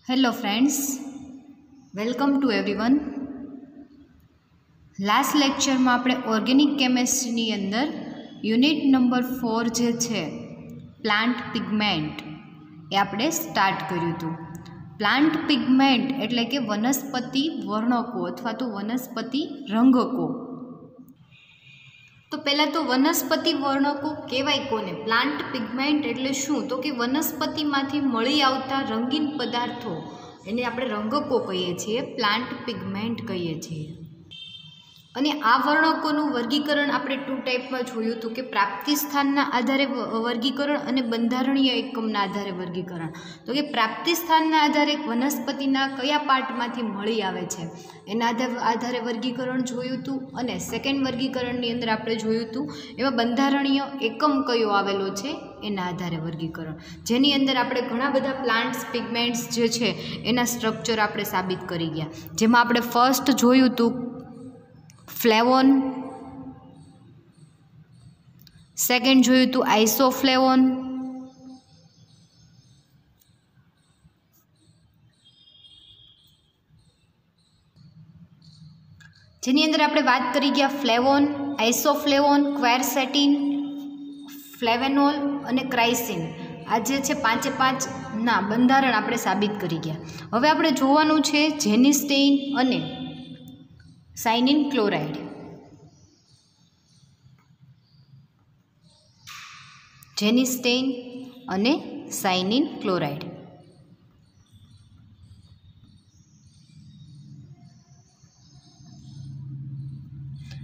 Hello friends, welcome to everyone. Last લેક્ચરમાં આપણે organic કેમેસ્ટ્રીની અંદર યુનિટ નંબર 4 જે છે પ્લાન્ટ પિગમેન્ટ એ આપણે સ્ટાર્ટ કર્યું હતું. પ્લાન્ટ પિગમેન્ટ એટલે કે વનસ્પતિ વર્ણકો અથવા તો વનસ્પતિ રંગકો. તો પહેલાં તો વનસ્પતિ વર્ણકો કહેવાય કોને? પ્લાન્ટ પિગમેન્ટ એટલે શું? તો કે વનસ્પતિમાંથી મળી આવતા રંગીન પદાર્થો એને આપણે રંગકો કહીએ છીએ, પ્લાન્ટ પિગમેન્ટ કહીએ છીએ. અને આ વર્ણકોનું વર્ગીકરણ આપણે 2 ટાઈપમાં જોયું હતું કે પ્રાપ્તિ સ્થાનના આધારે વર્ગીકરણ અને બંધારણીય એકમના આધારે વર્ગીકરણ. તો કે પ્રાપ્તિ સ્થાનના આધારે વનસ્પતિના કયા પાર્ટમાંથી મળી આવે છે એના આધારે વર્ગીકરણ જોયું હતું. અને સેકન્ડ વર્ગીકરણની અંદર આપણે જોયું હતું એમાં બંધારણીય એકમ કયો આવેલો છે એના આધારે વર્ગીકરણ, જેની અંદર આપણે ઘણા બધા પ્લાન્ટ્સ પિગમેન્ટ્સ જે છે એના સ્ટ્રક્ચર આપણે સાબિત કરી ગયા. જેમાં આપણે ફર્સ્ટ જોયું હતું ફ્લેવોન, સેકન્ડ જોયું હતું આઇસોફ્લેવોન, જેની અંદર આપણે વાત કરી ગયા ફ્લેવોન, આઇસોફ્લેવોન, ક્વેરસેટિન, ફ્લેવેનોલ અને ક્રાઇસિન. આ જે છે 5 ના બંધારણ આપણે સાબિત કરી ગયા. હવે આપણે જોવાનું છે જેનિસ્ટેઇન અને સાયનિન ક્લોરાઇડ. જેનિસ્ટેઇન અને સાયનિન ક્લોરાઇડ.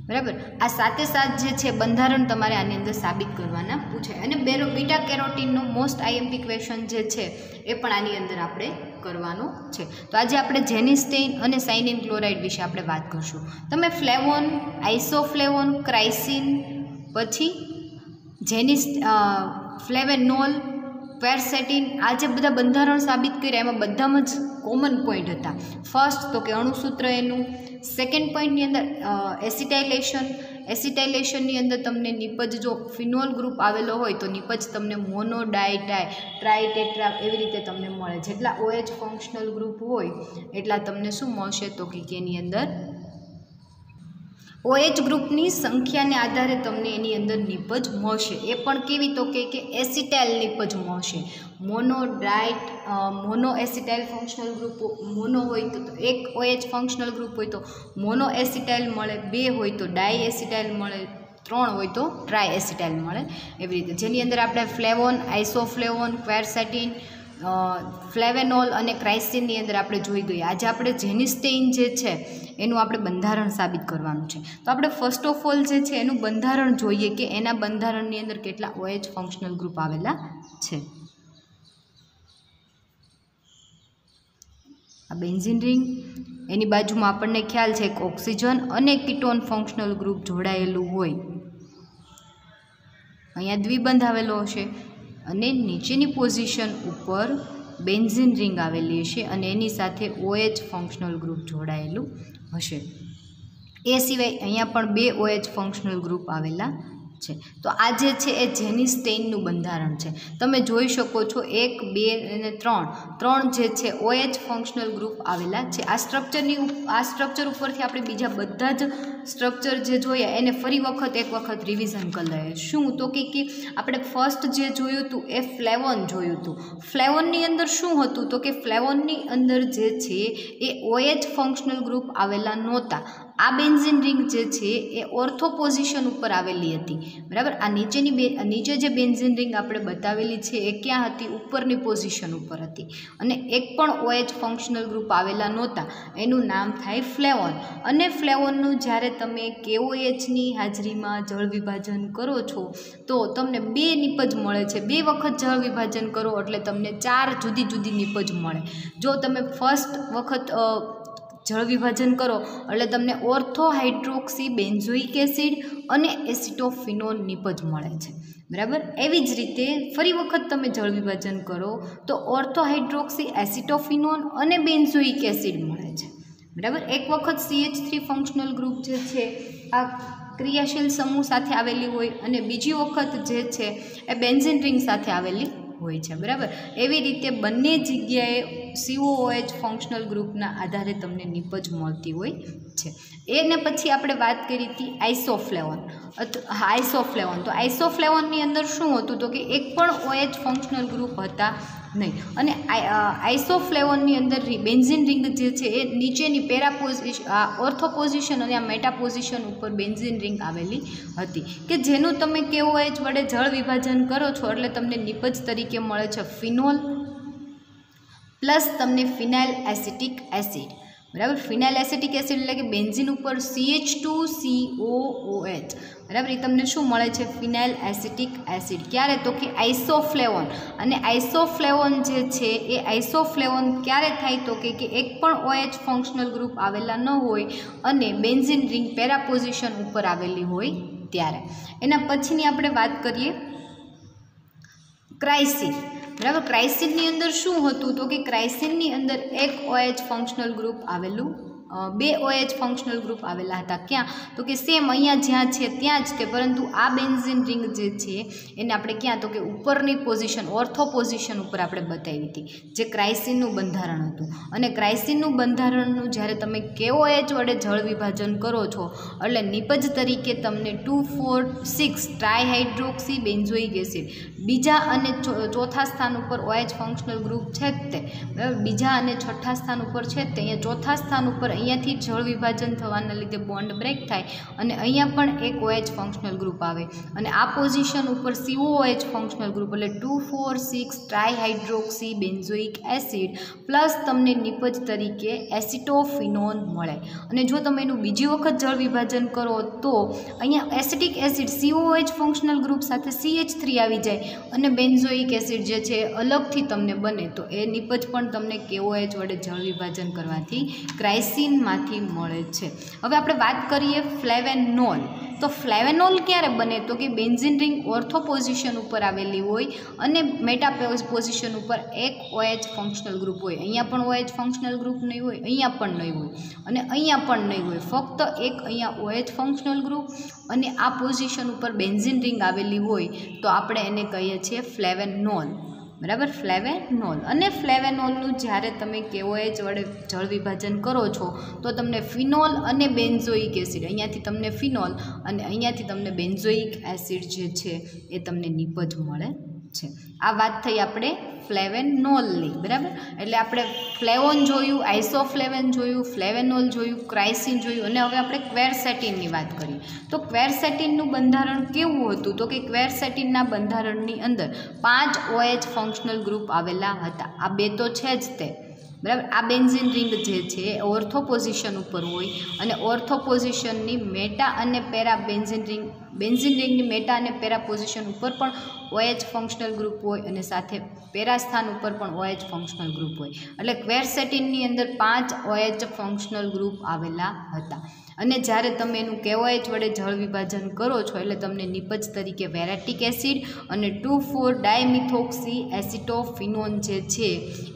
બરાબર, આ સાથે સાથ જે છે બંધારણ તમારે આની અંદર સાબિત કરવાના પૂછાય. અને બીટા કેરોટીનનો મોસ્ટ આઈએમપી ક્વેશ્ચન જે છે એ પણ આની અંદર આપણે કરવાનો છે. તો આજે આપણે જેનિસ્ટેઇન અને સાયનિન ક્લોરાઇડ વિશે આપણે વાત કરશું. તમે ફ્લેવોન, આઇસોફ્લેવોન, ક્રાઇસિન, પછી ફ્લેવેનોલ, ક્વેરસેટિન, આ જે બધા બંધારણ સાબિત કર્યા એમાં બધામાં જ કોમન પોઈન્ટ હતા. ફર્સ્ટ તો કે અણુસૂત્ર એનું. સેકન્ડ પોઈન્ટની અંદર એસિટાઇલેશનની અંદર તમને નિપજ જો ફિનોલ ગ્રુપ આવેલો હોય તો નિપજ તમને મોનો, ડાય, ટ્રાય, ટેટ્રા એવી રીતે તમને મળે. જેટલા OH ફંક્શનલ ગ્રુપ હોય એટલા તમને શું મળશે? તો કે એની અંદર OH ગ્રુપની સંખ્યાને આધારે તમને એની અંદર નિપજ મળશે. એ પણ કેવી? તો કે એસિટાઇલ નિપજ મળશે. Mono, diet, mono acetyl functional group mono હોય તો એક OH ફંક્શનલ ગ્રુપ હોય તો મોનો એસિટાઇલ મળે, 2 હોય તો ડાય એસિટાઇલ મળે, 3 હોય તો ટ્રાય એસિટાઇલ મળે. એવી રીતે જેની અંદર આપણે ફ્લેવોન, આઇસોફ્લેવોન, ક્વેરસેટિન, ફ્લેવેનોલ અને ક્રાઇસિનની અંદર આપણે જોઈ ગયા. આજે આપણે જેનિસ્ટેઇન જે છે એનું આપણે બંધારણ સાબિત કરવાનું છે. તો આપણે ફર્સ્ટ ઓફ ઓલ જે છે એનું બંધારણ જોઈએ કે એના બંધારણની અંદર કેટલા OH ફંક્શનલ ગ્રુપ આવેલા છે. આ બેન્ઝીન રિંગ, એની બાજુમાં આપણને ખ્યાલ છે કે ઓક્સિજન અને કીટોન ફંક્શનલ ગ્રુપ જોડાયેલું હોય. અહીંયા દ્વિબંધ આવેલો હશે અને નીચેની પોઝિશન ઉપર બેન્ઝીન રિંગ આવેલી હશે અને એની સાથે OH ફંક્શનલ ગ્રુપ જોડાયેલું હશે. એ સિવાય અહીંયા પણ 2 OH ફંક્શનલ ગ્રુપ આવેલા છે. તો આ જે છે એ જેનિસ્ટેઇનનું બંધારણ છે. તમે જોઈ શકો છો 1, 2 અને 3 જે છે OH ફંક્શનલ ગ્રુપ આવેલા છે. આ સ્ટ્રક્ચર ઉપરથી આપણે બીજા બધા જ સ્ટ્રક્ચર જે જોયા એને ફરી એક વખત રિવિઝન કરી લઈએ. શું? તો કે આપણે ફર્સ્ટ જે જોયું હતું એ ફ્લેવોન જોયું હતું. ફ્લેવોનની અંદર શું હતું? તો કે ફ્લેવોનની અંદર જે છે એ OH ફંક્શનલ ગ્રુપ આવેલા નહોતા. આ બેન્ઝીન રિંગ જે છે એ ઓર્થો પોઝિશન ઉપર આવેલી હતી. બરાબર, આ નીચે જે બેન્ઝીન રિંગ આપણે બતાવેલી છે એ ક્યાં હતી? ઉપરની પોઝિશન ઉપર હતી. અને એક પણ OH ફંક્શનલ ગ્રુપ આવેલા નહોતા. એનું નામ થાય ફ્લેવોન. અને ફ્લેવોનનું જ્યારે તમે KOHની હાજરીમાં જળ વિભાજન કરો છો તો તમને 2 નિપજ મળે છે. 2 વખત જળ વિભાજન કરો એટલે તમને 4 જુદી જુદી નિપજ મળે. જો તમે ફર્સ્ટ વખત જળ વિભાજન કરો એટલે તમને ઓર્થોહાઇડ્રોક્સી બેન્ઝોઇક એસિડ અને એસિટોફિનોન નિપજ મળે છે. બરાબર, એવી જ રીતે ફરી વખત તમે જળ વિભાજન કરો તો ઓર્થોહાઇડ્રોક્સી એસિટોફિનોન અને બેન્ઝોઇક એસિડ મળે છે. બરાબર, એક વખત CH3 ફંક્શનલ ગ્રુપ જે છે આ ક્રિયાશીલ સમૂહ સાથે આવેલી હોય અને બીજી વખત જે છે એ બેન્ઝીન રિંગ સાથે આવેલી હોય છે, બરાબર. એવી રીતે બંને જગ્યાએ COOH ફંક્શનલ ગ્રુપના આધારે તમને નિપજ મળતી હોય છે. એને પછી આપણે વાત કરી હતી આઇસોફ્લેવોન. તો આઇસોફ્લેવોનની અંદર શું હતું તો કે એક પણ OH ફંક્શનલ ગ્રુપ હતા નહીં. અને આઇસોફ્લેવોનની અંદર બેન્ઝીન રિંગ જે છે એ નીચેની ઓર્થો પોઝિશન અને આ મેટા પોઝિશન ઉપર બેન્ઝીન રિંગ આવેલી હતી કે જેનું તમે KOH વડે જળ વિભાજન કરો છો એટલે તમને નિપજ તરીકે મળે છે ફિનોલ પ્લસ તમને ફિનાઇલ એસિટિક એસિડ, બરાબર. ફિનાઇલ એસિટિક એસિડ એટલે કે બેન્ઝીન ઉપર CH2COOH, બરાબર. એ તમને શું મળે છે? ફિનાઇલ એસિટિક એસિડ. ક્યારે? તો કે આઇસોફ્લેવોન. અને આઇસોફ્લેવોન જે છે એ આઇસોફ્લેવોન ક્યારે થાય તો કે એક પણ OH ફંક્શનલ ગ્રુપ આવેલા ન હોય અને બેન્ઝીન રિંગ પેરા પોઝિશન ઉપર આવેલી હોય ત્યારે. એના પછીની આપણે વાત કરીએ ક્રાઇસિન, બરાબર. ક્રાઇસિનની અંદર શું હતું તો કે ક્રાઇસિનની અંદર એક OH ફંક્શનલ ગ્રુપ આવેલું, બે OH ફંક્શનલ ગ્રુપ આવેલા હતા. ક્યાં? તો કે સેમ અહીંયા જ્યાં છે ત્યાં જ તે, પરંતુ આ બેન્ઝીન રિંગ જે છે એને આપણે ક્યાં તો કે ઉપરની પોઝિશન ઓર્થો પોઝિશન ઉપર આપણે બતાવી હતી, જે ક્રાઇસિનનું બંધારણ હતું. અને ક્રાઇસિનનું બંધારણનું જ્યારે તમે KOH વડે જળ વિભાજન કરો છો એટલે નિપજ તરીકે તમને 2,4,6 ટ્રાયહાઇડ્રોક્સી બેન્ઝોઇક એસિડ બીજા અને ચોથા સ્થાન ઉપર OH ફંક્શનલ ગ્રુપ છે જ તે, બરાબર. બીજા અને છઠ્ઠા સ્થાન ઉપર છે જ તે. અહીંયા ચોથા સ્થાન ઉપર અહીંયાથી જળ વિભાજન થવાના લીધે બોન્ડ બ્રેક થાય અને અહીંયા પણ એક OH ફંક્શનલ ગ્રુપ આવે અને આ પોઝિશન ઉપર COOH ફંક્શનલ ગ્રુપ એટલે 2,4,6 ટ્રાયહાઇડ્રોક્સી બેન્ઝોઇક એસિડ પ્લસ તમને નિપજ તરીકે એસિટોફિનોન મળે. અને જો તમે એનું બીજી વખત જળ વિભાજન કરો તો અહીંયા acetic acid COOH functional group સાથે CH3 આવી જાય અને બેન્ઝોઇક એસિડ જે છે અલગથી તમને બને તો એ નિપજ પણ તમને KOH વડે જળ વિભાજન કરવાથી ક્રાઇસિનમાંથી મળે છે. હવે આપણે વાત કરીએ ફ્લેવેનોલ. તો ફ્લેવેનોલ ક્યારે બને તો કે બેન્ઝીન રિંગ ઓર્થો પોઝિશન ઉપર આવેલી હોય અને મેટા પોઝિશન ઉપર એક OH ફંક્શનલ ગ્રુપ હોય. અહીંયા પણ OH ફંક્શનલ ગ્રુપ નહીં હોય, અહીંયા પણ નહીં હોય અને અહીંયા પણ નહીં હોય, ફક્ત એક અહીંયા OH ફંક્શનલ ગ્રુપ અને આ પોઝિશન ઉપર બેન્ઝીન રિંગ આવેલી હોય તો આપણે એને કહીએ છીએ ફ્લેવેનોલ, બરાબર. ફ્લેવેનોલ. અને ફ્લેવેનોલનું જ્યારે તમે KOH વડે જળ વિભાજન કરો છો તો તમને ફિનોલ અને બેન્ઝોઇક એસિડ, અહીંયાથી તમને ફિનોલ અને અહીંયાથી તમને બેન્ઝોઇક એસિડ જે છે એ તમને નિપજ મળે છે. આ વાત થઈ આપણે ફ્લેવેનોલની, બરાબર. એટલે આપણે ફ્લેવોન જોયું, આઇસોફ્લેવન જોયું, ફ્લેવેનોલ જોયું, ક્રાઇસિન જોયું અને હવે આપણે ક્વેરસેટિનની વાત કરીએ. તો ક્વેરસેટિનનું બંધારણ કેવું હતું તો કે ક્વેરસેટિનના બંધારણની અંદર 5 OH ફંક્શનલ ગ્રુપ આવેલા હતા. આ બે તો છે જ તે, બરાબર. આ બેન્ઝીન રિંગ જે છે એ ઓર્થો પોઝિશન ઉપર હોય અને ઓર્થો પોઝિશનની મેટા અને પેરા બેન્ઝીન રિંગની મેટા અને પેરા પોઝિશન ઉપર પણ OH ફંક્શનલ ગ્રુપ હોય અને સાથે પેરા સ્થાન ઉપર પણ OH ફંક્શનલ ગ્રુપ હોય. એટલે ક્વેરસેટિનની અંદર 5 OH ફંક્શનલ ગ્રુપ આવેલા હતા. અને જ્યારે તમે એનું KOH વડે જળ વિભાજન કરો છો એટલે તમને નિપજ તરીકે વેરાટિક એસિડ અને 2,4-ડાયમિથોક્સી એસિટોફિનોન જે છે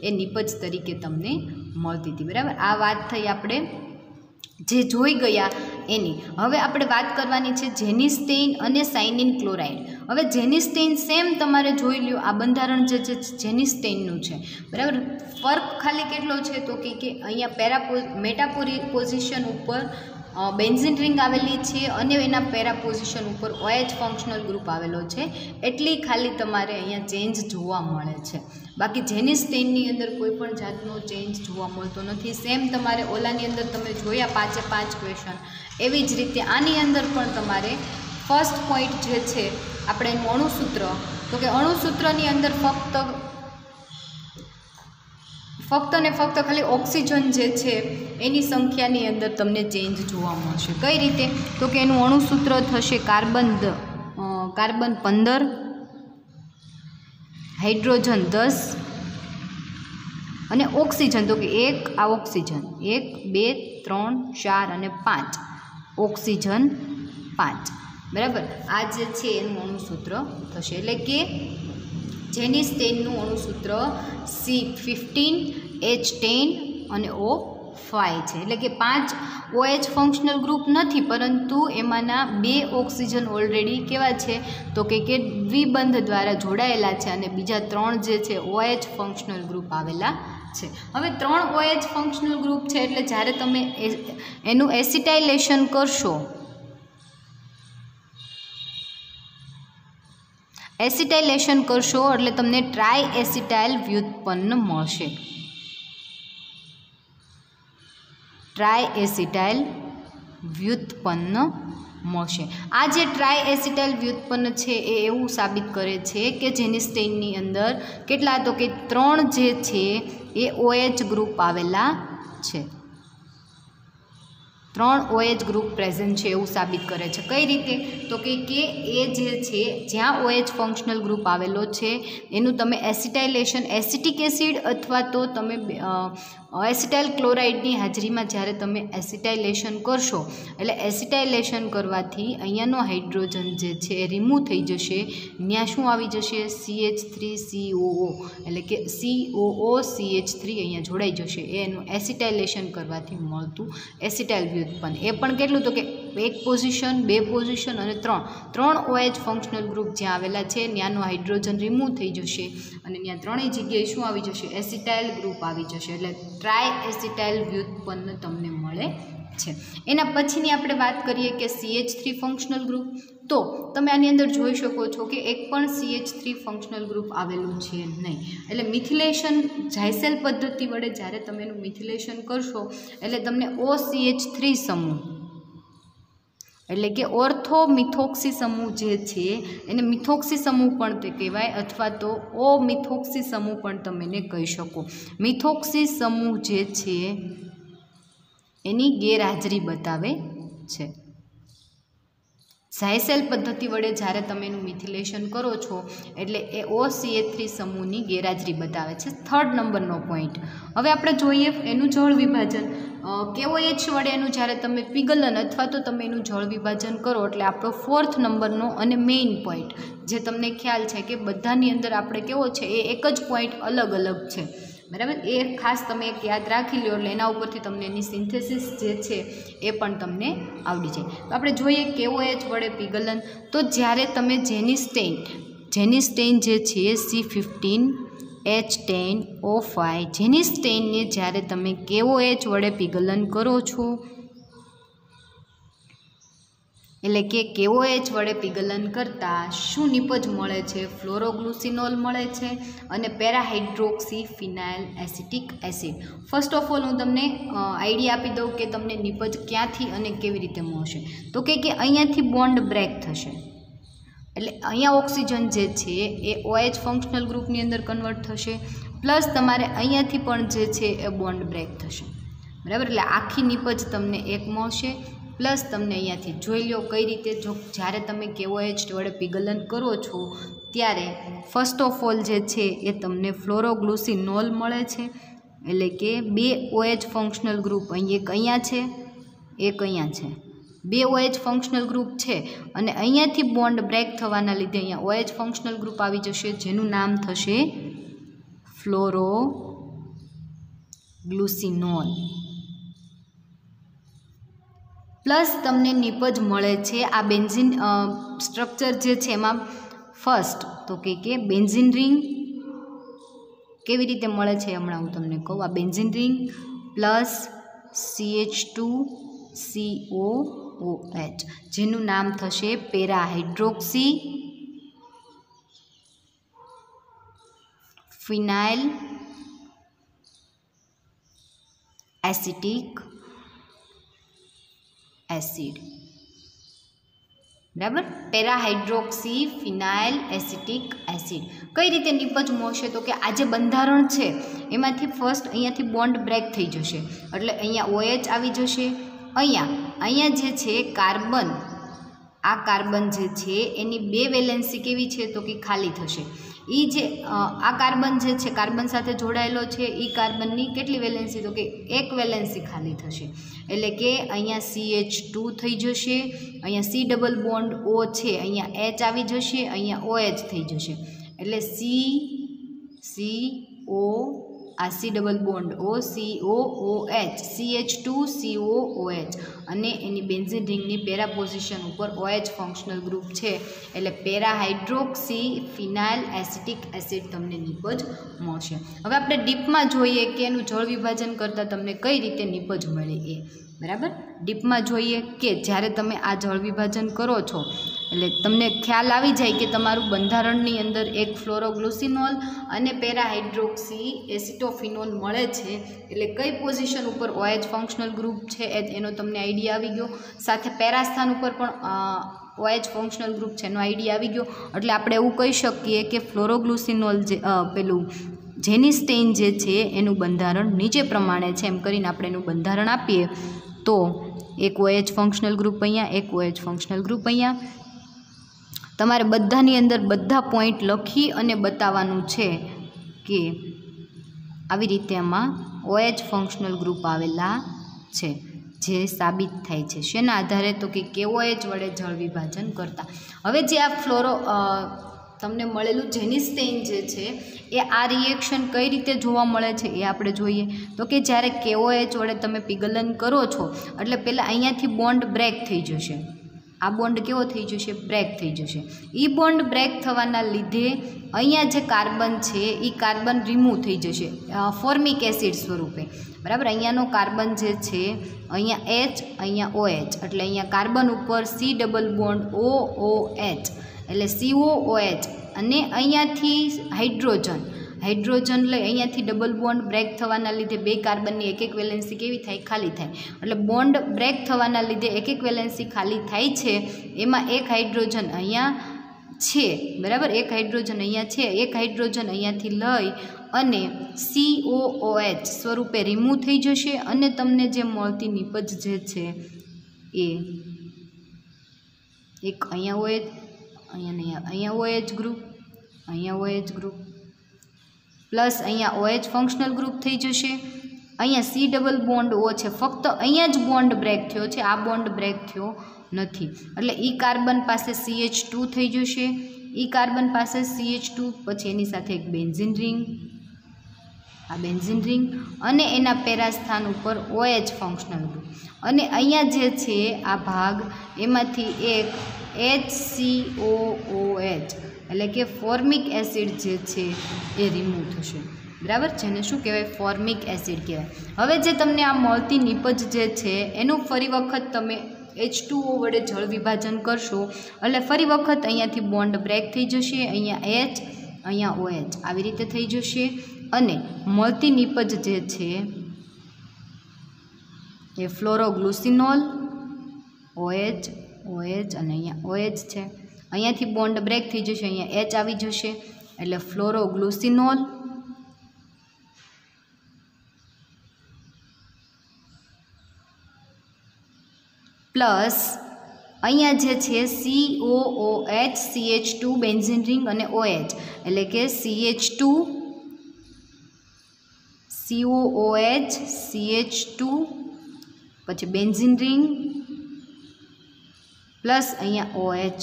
એ નિપજ તરીકે તમને મળતી હતી, બરાબર. આ વાત થઈ આપણે જે જોઈ ગયા એની. હવે આપણે વાત કરવાની છે જેનિસ્ટેઇન અને સાઇનિન ક્લોરાઇડ. હવે જેનિસ્ટેઇન સેમ તમારે જોઈ લ્યો, આ બંધારણ જે છે જેનિસ્ટેઇનનું છે, બરાબર. ફર્ક ખાલી કેટલો છે તો કે અહીંયા મેટા પોઝિશન ઉપર બેન્ઝીન રિંગ આવેલી છે અને એના પેરા પોઝિશન ઉપર OH ફંક્શનલ ગ્રુપ આવેલો છે, એટલી ખાલી તમારે અહીંયા ચેન્જ જોવા મળે છે. બાકી જેનિસ્ટેઇનની અંદર કોઈ પણ જાતનો ચેન્જ જોવા મળતો નથી. સેમ તમારે ઓલાની અંદર તમે જોયા 5 ક્વેશ્ચન, એવી જ રીતે આની અંદર પણ તમારે ફર્સ્ટ પોઈન્ટ જે છે આપણે એનું અણુસૂત્ર, તો કે અણુસૂત્રની અંદર ફક્ત ને ફક્ત ખાલી ઓક્સિજન જે છે એની સંખ્યાની અંદર તમને ચેન્જ જોવા મળશે. કઈ રીતે? તો કે એનું અણુસૂત્ર થશે કાર્બન 15, હાઇડ્રોજન 10 અને ઓક્સિજન તો કે 1 આ ઓક્સિજન 1, 2, 3, 4 અને 5 ઓક્સિજન 5, બરાબર. આ જે છે એનું અણુસૂત્ર થશે. એટલે કે જેનિસ્ટેઇનનું અણુસૂત્ર C15H10 અને O છે, એટલે કે 5 OH ફંક્શનલ ગ્રુપ નથી, પરંતુ એમાંના 2 ઓક્સિજન ઓલરેડી કેવા છે તો કે દ્વિબંધ દ્વારા જોડાયેલા છે અને બીજા 3 જે છે OH ફંક્શનલ ગ્રુપ આવેલા છે. હવે 3 OH ફંક્શનલ ગ્રુપ છે એટલે જ્યારે તમે એનું એસિટાઇલેશન કરશો, એટલે તમને ટ્રાય એસિટાઇલ વ્યુત્પન્ન મળશે. ટ્રાય એસિટાઇલ વ્યુત્પન્ન મળશે. આ જે ટ્રાય એસિટાઇલ વ્યુત્પન્ન છે એ એવું સાબિત કરે છે કે જેની સ્ટેઇનની અંદર કેટલા તો કે 3 જે છે એ OH ગ્રુપ આવેલા છે. 3 OH ગ્રુપ પ્રેઝન્ટ છે એવું સાબિત કરે છે. કઈ રીતે તો કે એ જે છે જ્યાં OH ફંક્શનલ ગ્રુપ આવેલો છે એનું તમે એસિટાઇલેશન એસિટિક એસિડ અથવા તો તમે એસિટાઇલ ક્લોરાઇડની હાજરીમાં જ્યારે તમે એસિટાઇલેશન કરશો, એટલે એસિટાઇલેશન કરવાથી અહીંયાનો હાઇડ્રોજન જે છે એ રિમૂવ થઈ જશે. ત્યાં શું આવી જશે? CH3COO, એટલે કે COOCH3 અહીંયા જોડાઈ જશે. એનું એસિટાઇલેશન કરવાથી મળતું એસિટાઇલ વ્યુત્પન્ન. એ પણ કેટલું તો કે 1 પોઝિશન, 2 પોઝિશન અને 3 OH ફંક્શનલ ગ્રુપ જ્યાં આવેલા છે ત્યાંનો હાઇડ્રોજન રિમૂવ થઈ જશે અને ત્યાં ત્રણેય જગ્યાએ શું આવી જશે? એસિટાઇલ ગ્રુપ આવી જશે. એટલે ટ્રાય એસિટાઇલ વ્યુત્પન્ન તમને મળે છે. એના પછીની આપણે વાત કરીએ કે CH3 ફંક્શનલ ગ્રુપ. તો તમે આની અંદર જોઈ શકો છો કે એક પણ CH3 ફંક્શનલ ગ્રુપ આવેલું છે નહીં. એટલે મિથિલેશન ઝાયસેલ પદ્ધતિ વડે જ્યારે તમે એનું મિથિલેશન કરશો એટલે તમને OCH3 સમૂહ, એટલે કે ઓર્થો મિથોક્સી સમૂહ જે છે એને મિથોક્સી સમૂહ પણ તે કહેવાય અથવા તો ઓ મિથોક્સી સમૂહ પણ તમે એને કહી શકો. મિથોક્સી સમૂહ જે છે એની ગેરહાજરી બતાવે છે. ઝાયસેલ પદ્ધતિ વડે જ્યારે તમે એનું મિથિલેશન કરો છો એટલે એ OCH3 સમૂહની ગેરહાજરી બતાવે છે. 3rd નંબરનો પોઈન્ટ. હવે આપણે જોઈએ એનું જળ વિભાજન. KOH વડે એનું જ્યારે તમે પીગલન અથવા તો તમે એનું જળ વિભાજન કરો એટલે આપણો 4th નંબરનો અને મેઇન પોઈન્ટ જે તમને ખ્યાલ છે કે બધાની અંદર આપણે કેવો છે એ એક જ પોઈન્ટ અલગ અલગ છે, બરાબર. એ ખાસ તમે એક યાદ રાખી લો એટલે એના ઉપરથી તમને એની સિન્થેસિસ જે છે એ પણ તમને આવડી જાય. તો આપણે જોઈએ KOH વડે પીગલન. તો જ્યારે તમે જેની સ્ટેઇન જે છે C15H10O5 જેની સ્ટેઇનને જ્યારે તમે KOH વડે પીગલન કરો છો એટલે કે KOH વડે પીગલન કરતાં શું નિપજ મળે છે? ફ્લોરોગ્લુસિનોલ મળે છે અને parahydroxy phenyl acetic acid. First of all હું તમને આઈડિયા આપી દઉં કે તમને નિપજ ક્યાંથી અને કેવી રીતે મળશે. તો કે અહીંયાથી બોન્ડ બ્રેક થશે એટલે અહીંયા ઓક્સિજન જે છે એ OH ફંક્શનલ ગ્રુપની અંદર કન્વર્ટ થશે, પ્લસ તમારે અહીંયાથી પણ જે છે એ બોન્ડ બ્રેક થશે, બરાબર. એટલે આખી નિપજ તમને એક મળશે. પ્લસ તમને અહીંયાથી જોઈ લો કઈ રીતે. જો જ્યારે તમે KOH વડે પીગલન કરો છો ત્યારે ફર્સ્ટ ઓફ ઓલ જે છે એ તમને ફ્લોરોગ્લુસિનોલ મળે છે, એટલે કે 2 OH ફંક્શનલ ગ્રુપ એક અહીંયા છે, એક અહીંયા છે. 2 OH ફંક્શનલ ગ્રુપ છે અને અહીંયાથી બોન્ડ બ્રેક થવાના લીધે અહીંયા OH ફંક્શનલ ગ્રુપ આવી જશે જેનું નામ થશે ફ્લોરોગ્લુસિનોલ. પ્લસ તમને નિપજ મળે છે આ બેન્ઝીન સ્ટ્રક્ચર જે છે એમાં ફર્સ્ટ તો કે બેન્ઝીન રિંગ કેવી રીતે મળે છે હમણાં હું તમને કહું. આ બેન્ઝીન રિંગ પ્લસ CH2COOH જેનું નામ થશે પેરાહાઇડ્રોક્સી ફિનાઇલ એસિટિક એસિડ, બરાબર. પેરાહાઇડ્રોક્સી ફિનાઇલ એસિટિક એસિડ. કઈ રીતે નિપજ મળશે તો કે આ જે બંધારણ છે એમાંથી ફર્સ્ટ અહીંયાથી બોન્ડ બ્રેક થઈ જશે એટલે અહીંયા OH આવી જશે. અહીંયા જે છે કાર્બન, આ કાર્બન જે છે એની 2 વેલેન્સી કેવી છે તો કે ખાલી થશે. એ જે આ કાર્બન જે છે કાર્બન સાથે જોડાયેલો છે એ કાર્બનની કેટલી વેલેન્સી તો કે 1 વેલેન્સી ખાલી થશે, એટલે કે અહીંયા CH2 થઈ જશે, અહીંયા C ડબલ બોન્ડ O છે અહીંયા H આવી જશે, અહીંયા OH થઈ જશે એટલે CCO આ C double bond OCOOH CH2COOH અને એની બેન્ઝીન રિંગની પેરા પોઝિશન ઉપર OH ફંક્શનલ ગ્રુપ છે એટલે પેરા હાઇડ્રોક્સી ફિનાઇલ એસિટિક એસિડ તમને નિપજ મળશે. હવે આપણે ડીપમાં જોઈએ કે એનું જળ વિભાજન કરતાં તમને કઈ રીતે નિપજ મળે એ. બરાબર, ડીપમાં જોઈએ કે જ્યારે તમે આ જળ વિભાજન કરો છો એટલે તમને ખ્યાલ આવી જાય કે તમારું બંધારણની અંદર એક ફ્લોરોગ્લુસિનોલ અને પેરાહાઇડ્રોક્સી એસિટોફિનોલ મળે છે એટલે કઈ પોઝિશન ઉપર OH ફંક્શનલ ગ્રુપ છે એનો તમને આઈડિયા આવી ગયો. સાથે પેરાસ્થાન ઉપર પણ OH ફંક્શનલ ગ્રુપ છે એનો આઈડિયા આવી ગયો. એટલે આપણે એવું કહી શકીએ કે ફ્લોરોગ્લુસિનોલ જે પેલું જેનિસ્ટેઇન જે છે એનું બંધારણ નીચે પ્રમાણે છે. એમ કરીને આપણે એનું બંધારણ આપીએ તો એક OH ફંક્શનલ ગ્રુપ અહીંયા, એક OH ફંક્શનલ ગ્રુપ અહીંયા. તમારે બધાની અંદર બધા પોઈન્ટ લખી અને બતાવવાનું છે કે આવી રીતે આમાં OH ફંક્શનલ ગ્રુપ આવેલા છે જે સાબિત થાય છે. શેના આધારે? તો કે KOH વડે જળ વિભાજન કરતા. હવે જે આ તમને મળેલું જેનિસ્ટેઇન જે છે એ આ રિએક્શન કઈ રીતે જોવા મળે છે એ આપણે જોઈએ. તો કે જ્યારે KOH વડે તમે પિગલન કરો છો એટલે પહેલાં અહીંયાથી બોન્ડ બ્રેક થઈ જશે. આ બોન્ડ કેવો થઈ જશે? બ્રેક થઈ જશે. એ બોન્ડ બ્રેક થવાના લીધે અહીંયા જે કાર્બન છે એ કાર્બન રિમૂવ થઈ જશે ફોર્મિક એસિડ સ્વરૂપે. બરાબર, અહીંયાનો કાર્બન જે છે અહીંયા H, અહીંયા OH એટલે અહીંયા કાર્બન ઉપર C ડબલ બોન્ડ OOH એટલે COOH અને અહીંયાથી હાઇડ્રોજન લઈ અહીંયાથી ડબલ બોન્ડ બ્રેક થવાના લીધે બે કાર્બનની એક એક વેલેન્સી કેવી થાય? ખાલી થાય. એટલે બોન્ડ બ્રેક થવાના લીધે એક એક વેલેન્સી ખાલી થાય છે. એમાં એક હાઇડ્રોજન અહીંયા છે. બરાબર, એક હાઇડ્રોજન અહીંયા છે. એક હાઇડ્રોજન અહીંયાથી લઈ અને COOH સ્વરૂપે રિમૂવ થઈ જશે અને તમને જે મળતી નિપજ જે છે એ એક અહીંયા OH, અહીંયા OH ગ્રુપ, અહીંયા OH ગ્રુપ પ્લસ અહીંયા OH ફંક્શનલ ગ્રુપ થઈ જશે. અહીંયા C ડબલ બોન્ડ O છે, ફક્ત અહીંયા જ બોન્ડ બ્રેક થયો છે, આ બોન્ડ બ્રેક થયો નથી. એટલે ઈ કાર્બન પાસે CH2 થઈ જશે, ઈ કાર્બન પાસે CH2, પછી એની સાથે એક બેન્ઝીન રિંગ, આ બેન્ઝીન રિંગ અને એના પેરા સ્થાન ઉપર OH ફંક્શનલ ગ્રુપ અને અહીંયા જે છે આ ભાગ એમાંથી એક HCOOH એટલે કે ફોર્મિક એસિડ જે છે એ રિમૂવ થશે. બરાબર, જેને શું કહેવાય? ફોર્મિક એસિડ કહેવાય. હવે જે તમને આ મળતી નિપજ જે છે એનું ફરી વખત તમે H2O વડે જળ વિભાજન કરશો એટલે ફરી વખત અહીંયાથી બોન્ડ બ્રેક થઈ જશે. અહીંયા H, અહીંયા OH આવી રીતે થઈ જશે અને મળતી નિપજ જે છે એ ફ્લોરોગ્લુસિનોલ OH અને અહીંયા OH છે. અહીંયાથી બોન્ડ બ્રેક થઈ જશે, અહીંયા H આવી જશે એટલે ફ્લોરોગ્લુસિનોલ પ્લસ અહીંયા જે છે COOH CH2 બેન્ઝીન રિંગ અને OH એટલે કે CH2 COOH CH2 પછી બેન્ઝીન રિંગ પ્લસ અહીંયા OH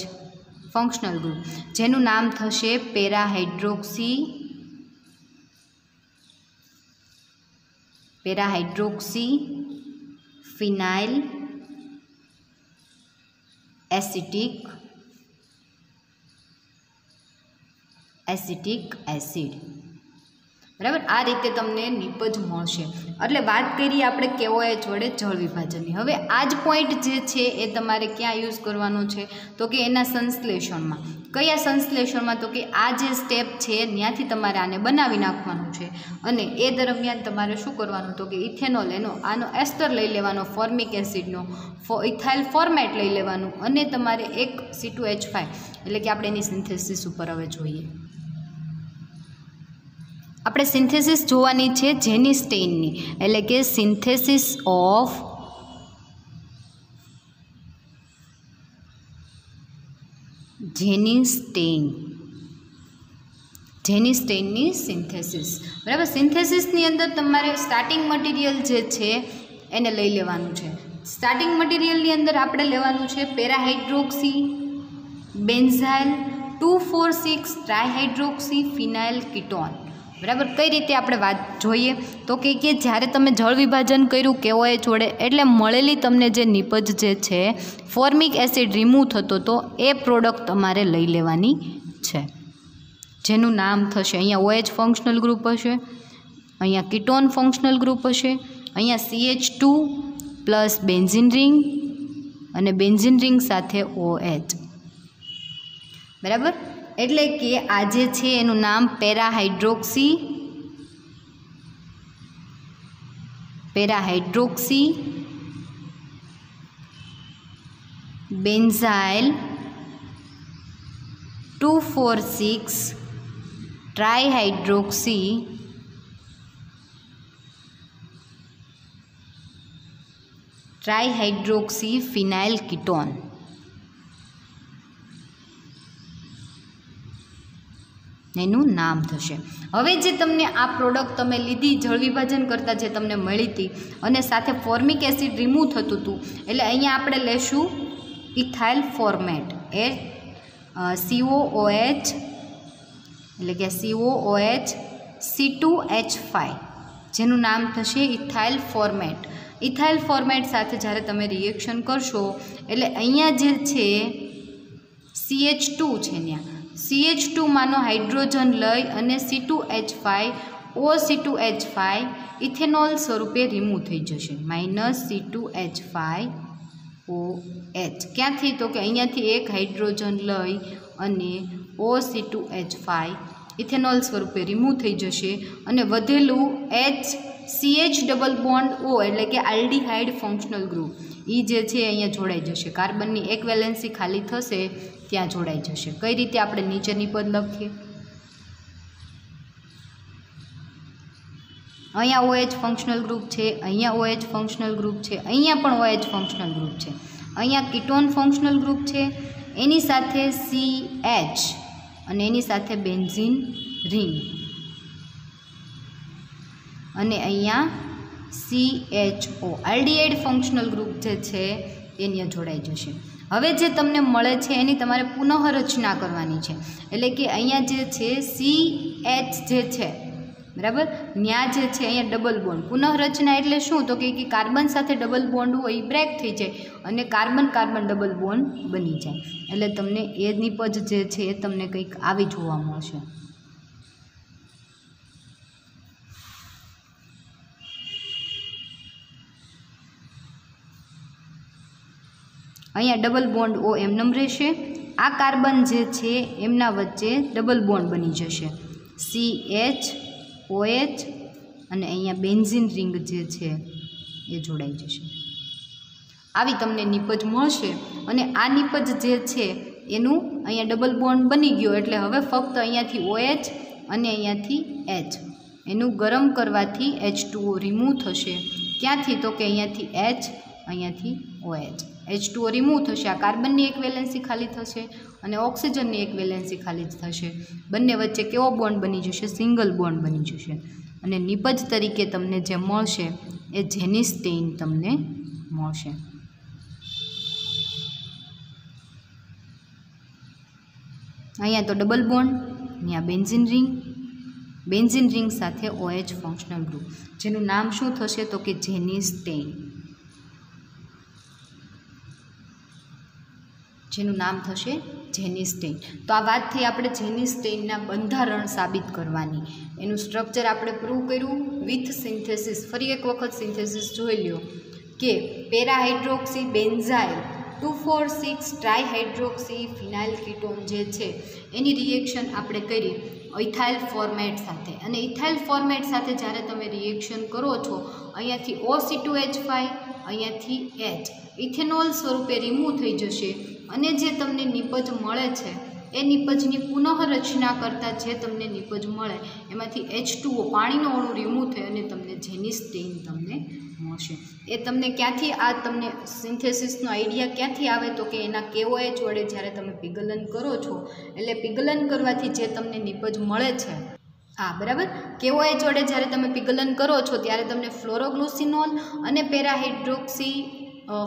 ફંક્શનલ ગ્રુપ જેનું નામ થશે પેરાહાઇડ્રોક્સી ફિનાઇલ એસિટિક એસિડ. બરાબર, આ રીતે તમને નિપજ મળશે. એટલે વાત કરીએ આપણે KOH વડે જળ વિભાજનની. હવે આ જ પોઈન્ટ જે છે એ તમારે ક્યાં યુઝ કરવાનો છે? તો કે એના સંશ્લેષણમાં. કયા સંશ્લેષણમાં? તો કે આ જે સ્ટેપ છે ત્યાંથી તમારે આને બનાવી નાખવાનું છે અને એ દરમિયાન તમારે શું કરવાનું? તો કે ઇથેનોલ આનો એસ્ટર લઈ લેવાનો, ફોર્મિક એસિડનો ઇથાઇલ ફોર્મેટ લઈ લેવાનું અને તમારે એક C2H5 એટલે કે આપણે એની સિન્થેસિસ ઉપર હવે જોઈએ. આપણે સિન્થેસિસ જોવાની છે જેનિસ્ટેઇનની એટલે કે સિન્થેસિસ ઓફ જેનિસ્ટેઇનની સિન્થેસિસ. બરાબર, સિન્થેસિસની અંદર તમારે સ્ટાર્ટિંગ મટીરિયલ જે છે એને લઈ લેવાનું છે. સ્ટાર્ટિંગ મટીરિયલની અંદર આપણે લેવાનું છે પેરાહાઇડ્રોક્સી બેન્ઝાઇલ 2,4,6 ટ્રાયહાઇડ્રોક્સી ફિનાઇલ કીટોન. બરાબર. કઈ રીતે આપણે વાત જોઈએ તો કે જ્યારે તમે જળ વિભાજન કર્યું KOH વડે એટલે મળેલી તમને જે નિપજ જે છે ફોર્મિક એસિડ રિમૂવ થતો તો એ પ્રોડક્ટ તમારે લઈ લેવાની છે, જેનું નામ થશે અહીંયા OH ફંક્શનલ ગ્રુપ હશે, અહીંયા કીટોન ફંક્શનલ ગ્રુપ હશે, અહીંયા CH2 પ્લસ બેન્ઝીન રિંગ અને બેન્ઝીન રિંગ સાથે OH. બરાબર. એટલે કે આ જે છે એનું નામ પેરાહાઇડ્રોક્સી બેન્ઝાઇલ 2,4,6 ટ્રાઇહાઇડ્રોક્સી ફિનાઇલ કીટોન. એનું નામ થશે. હવે જે તમને આ પ્રોડક્ટ તમે લીધી જળ વિભાજન કરતાં જે તમને મળી હતી અને સાથે ફોર્મિક એસિડ રિમૂવ થતું હતું એટલે અહીંયા આપણે લેશું ઇથાઇલ ફોર્મેટ એ COOH એટલે કે COOH C2H5 જેનું નામ થશે ઇથાઇલ ફોર્મેટ. ઇથાઇલ ફોર્મેટ સાથે જ્યારે તમે રિએક્શન કરશો એટલે અહીંયા જે છે CH2 છે ત્યાં CH2 માનો હાઇડ્રોજન લઈ અને C2H5 OC2H5 ઇથેનોલ સ્વરૂપે રિમૂવ થઈ જશે -C2H5OH. ક્યાંથી તો કે અહીંયાથી એક હાઇડ્રોજન લઈ અને OC2H5 ઇથેનોલ સ્વરૂપે રિમૂવ થઈ જશે અને વધેલું CH ડબલ બોન્ડ O એટલે કે આલ્ડીહાઇડ ફંક્શનલ ગ્રુપ એ જે છે અહીંયા જોડાઈ જશે. કાર્બનની એક વેલેન્સી ખાલી થશે ત્યાં જોડાઈ જશે. કઈ રીતે આપણે નીચેની પદ લખીએ, અહીંયા OH ફંક્શનલ ગ્રુપ છે, અહીંયા OH ફંક્શનલ ગ્રુપ છે, અહીંયા પણ OH ફંક્શનલ ગ્રુપ છે, અહીંયા કીટોન ફંક્શનલ ગ્રુપ છે, એની સાથે CH અને એની સાથે બેન્ઝીન રિંગ અને અહીંયા CHO આલ્ડીહાઇડ ફંક્શનલ ગ્રુપ જે છે એની જોડાઈ જશે. હવે જે તમને મળે છે એની તમારે પુનઃરચના કરવાની છે એટલે કે અહીંયા જે છે CH જે છે બરાબર ત્યાં જે છે અહીંયા ડબલ બોન્ડ. પુનઃરચના એટલે શું તો કે કાર્બન સાથે ડબલ બોન્ડ હોય એ બ્રેક થઈ જાય અને કાર્બન કાર્બન ડબલ બોન્ડ બની જાય એટલે તમને એ નિપજ જે છે એ તમને કંઈક આવી જોવા મળશે. અહીંયા ડબલ બોન્ડ O એમનેમ રહેશે. આ કાર્બન જે છે એમના વચ્ચે ડબલ બોન્ડ બની જશે CH OH અને અહીંયા બેન્ઝીન રિંગ જે છે એ જોડાઈ જશે. આવી તમને નિપજ મળશે અને આ નિપજ જે છે એનું અહીંયા ડબલ બોન્ડ બની ગયો એટલે હવે ફક્ત અહીંયાથી OH અને અહીંયાથી H એનું ગરમ કરવાથી H2O રિમૂવ થશે. ક્યાંથી તો કે અહીંયાથી H અહીંયાથી OH H2O રિમૂવ થશે. આ કાર્બનની એક વેલેન્સી ખાલી થશે અને ઓક્સિજનની એક વેલેન્સી ખાલી થશે. બંને વચ્ચે કેવો બોન્ડ બની જશે? સિંગલ બોન્ડ બની જશે અને નિપજ તરીકે તમને જે મળશે એ જેનિસ્ટેઇન તમને મળશે. અહીંયા તો ડબલ બોન્ડ, અહીંયા બેન્ઝીન રિંગ સાથે OH ફંક્શનલ ગ્રુપ જેનું નામ શું થશે તો કે જેનિસ્ટેઇન. જેનું નામ થશે જેનિસ્ટેઇન. તો આ વાત થઈ આપણે જેનિસ્ટેઇનના બંધારણ સાબિત કરવાની. એનું સ્ટ્રક્ચર આપણે પ્રૂવ કર્યું વિથ સિન્થેસિસ. ફરી એક વખત સિન્થેસિસ જોઈ લ્યો કે પેરાહાઇડ્રોક્સી બેન્ઝાઇલ 2,4,6 ટ્રાઇહાઇડ્રોક્સી ફિનાઇલ કીટોન જે છે એની રિએક્શન આપણે કરી ઇથાઇલ ફોર્મેટ સાથે અને ઇથાઇલ ફોર્મેટ સાથે જ્યારે તમે રિએક્શન કરો છો અહીંયાથી OC2H5 અહીંયાથી H ઇથેનોલ સ્વરૂપે રિમૂવ થઈ જશે અને જે તમને નિપજ મળે છે એ નિપજની પુનઃરચના કરતાં જે તમને નિપજ મળે એમાંથી H2O પાણીનો અણુ રિમૂવ થઈ અને તમને જેનિસ્ટેઇન તમને મળશે. એ તમને ક્યાંથી આ તમને સિન્થેસિસનો આઈડિયા ક્યાંથી આવે તો કે એના KOH વડે જ્યારે તમે પિગલન કરો છો એટલે પિગલન કરવાથી જે તમને નિપજ મળે છે બરાબર KOH વડે જ્યારે તમે પિગલન કરો છો ત્યારે તમને ફ્લોરોગ્લુસિનોલ અને પેરાહાઇડ્રોક્સી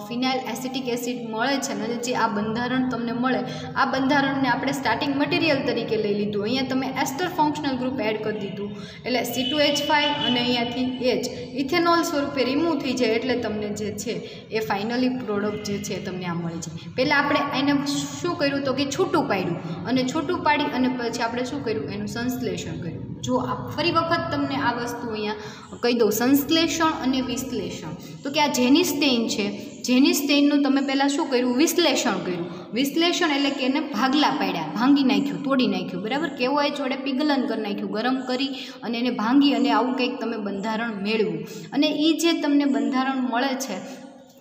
ફિનાઇલ એસિટિક એસિડ મળે છે અને જે આ બંધારણ તમને મળે, આ બંધારણને આપણે સ્ટાર્ટિંગ મટીરિયલ તરીકે લઈ લીધું. અહીંયા તમે એસ્ટર ફંક્શનલ ગ્રુપ એડ કરી દીધું એટલે C2H5 અને અહીંયાથી H ઇથેનોલ સ્વરૂપે રિમૂવ થઈ જાય એટલે તમને જે છે એ ફાઇનલી પ્રોડક્ટ જે છે તમને આ મળી જાય. પહેલાં આપણે એને શું કર્યું તો કે છૂટું પાડ્યું અને છૂટું પાડી અને પછી આપણે શું કર્યું એનું સંશ્લેષણ કર્યું. જો આ ફરી વખત તમને આ વસ્તુ અહીંયા કહી દઉં, સંશ્લેષણ અને વિશ્લેષણ. તો કે આ જેની સ્ટેઇન છે, જેની સ્ટેઇનનું તમે પહેલાં શું કર્યું વિશ્લેષણ કર્યું. વિશ્લેષણ એટલે કે એને ભાગલા પાડ્યા, ભાંગી નાખ્યું, તોડી નાખ્યું, બરાબર. કેવો એ જોડે પિઘલન કરી નાખ્યું, ગરમ કરી અને એને ભાંગી અને આવું કંઈક તમે બંધારણ મેળવ્યું. અને એ જે તમને બંધારણ મળે છે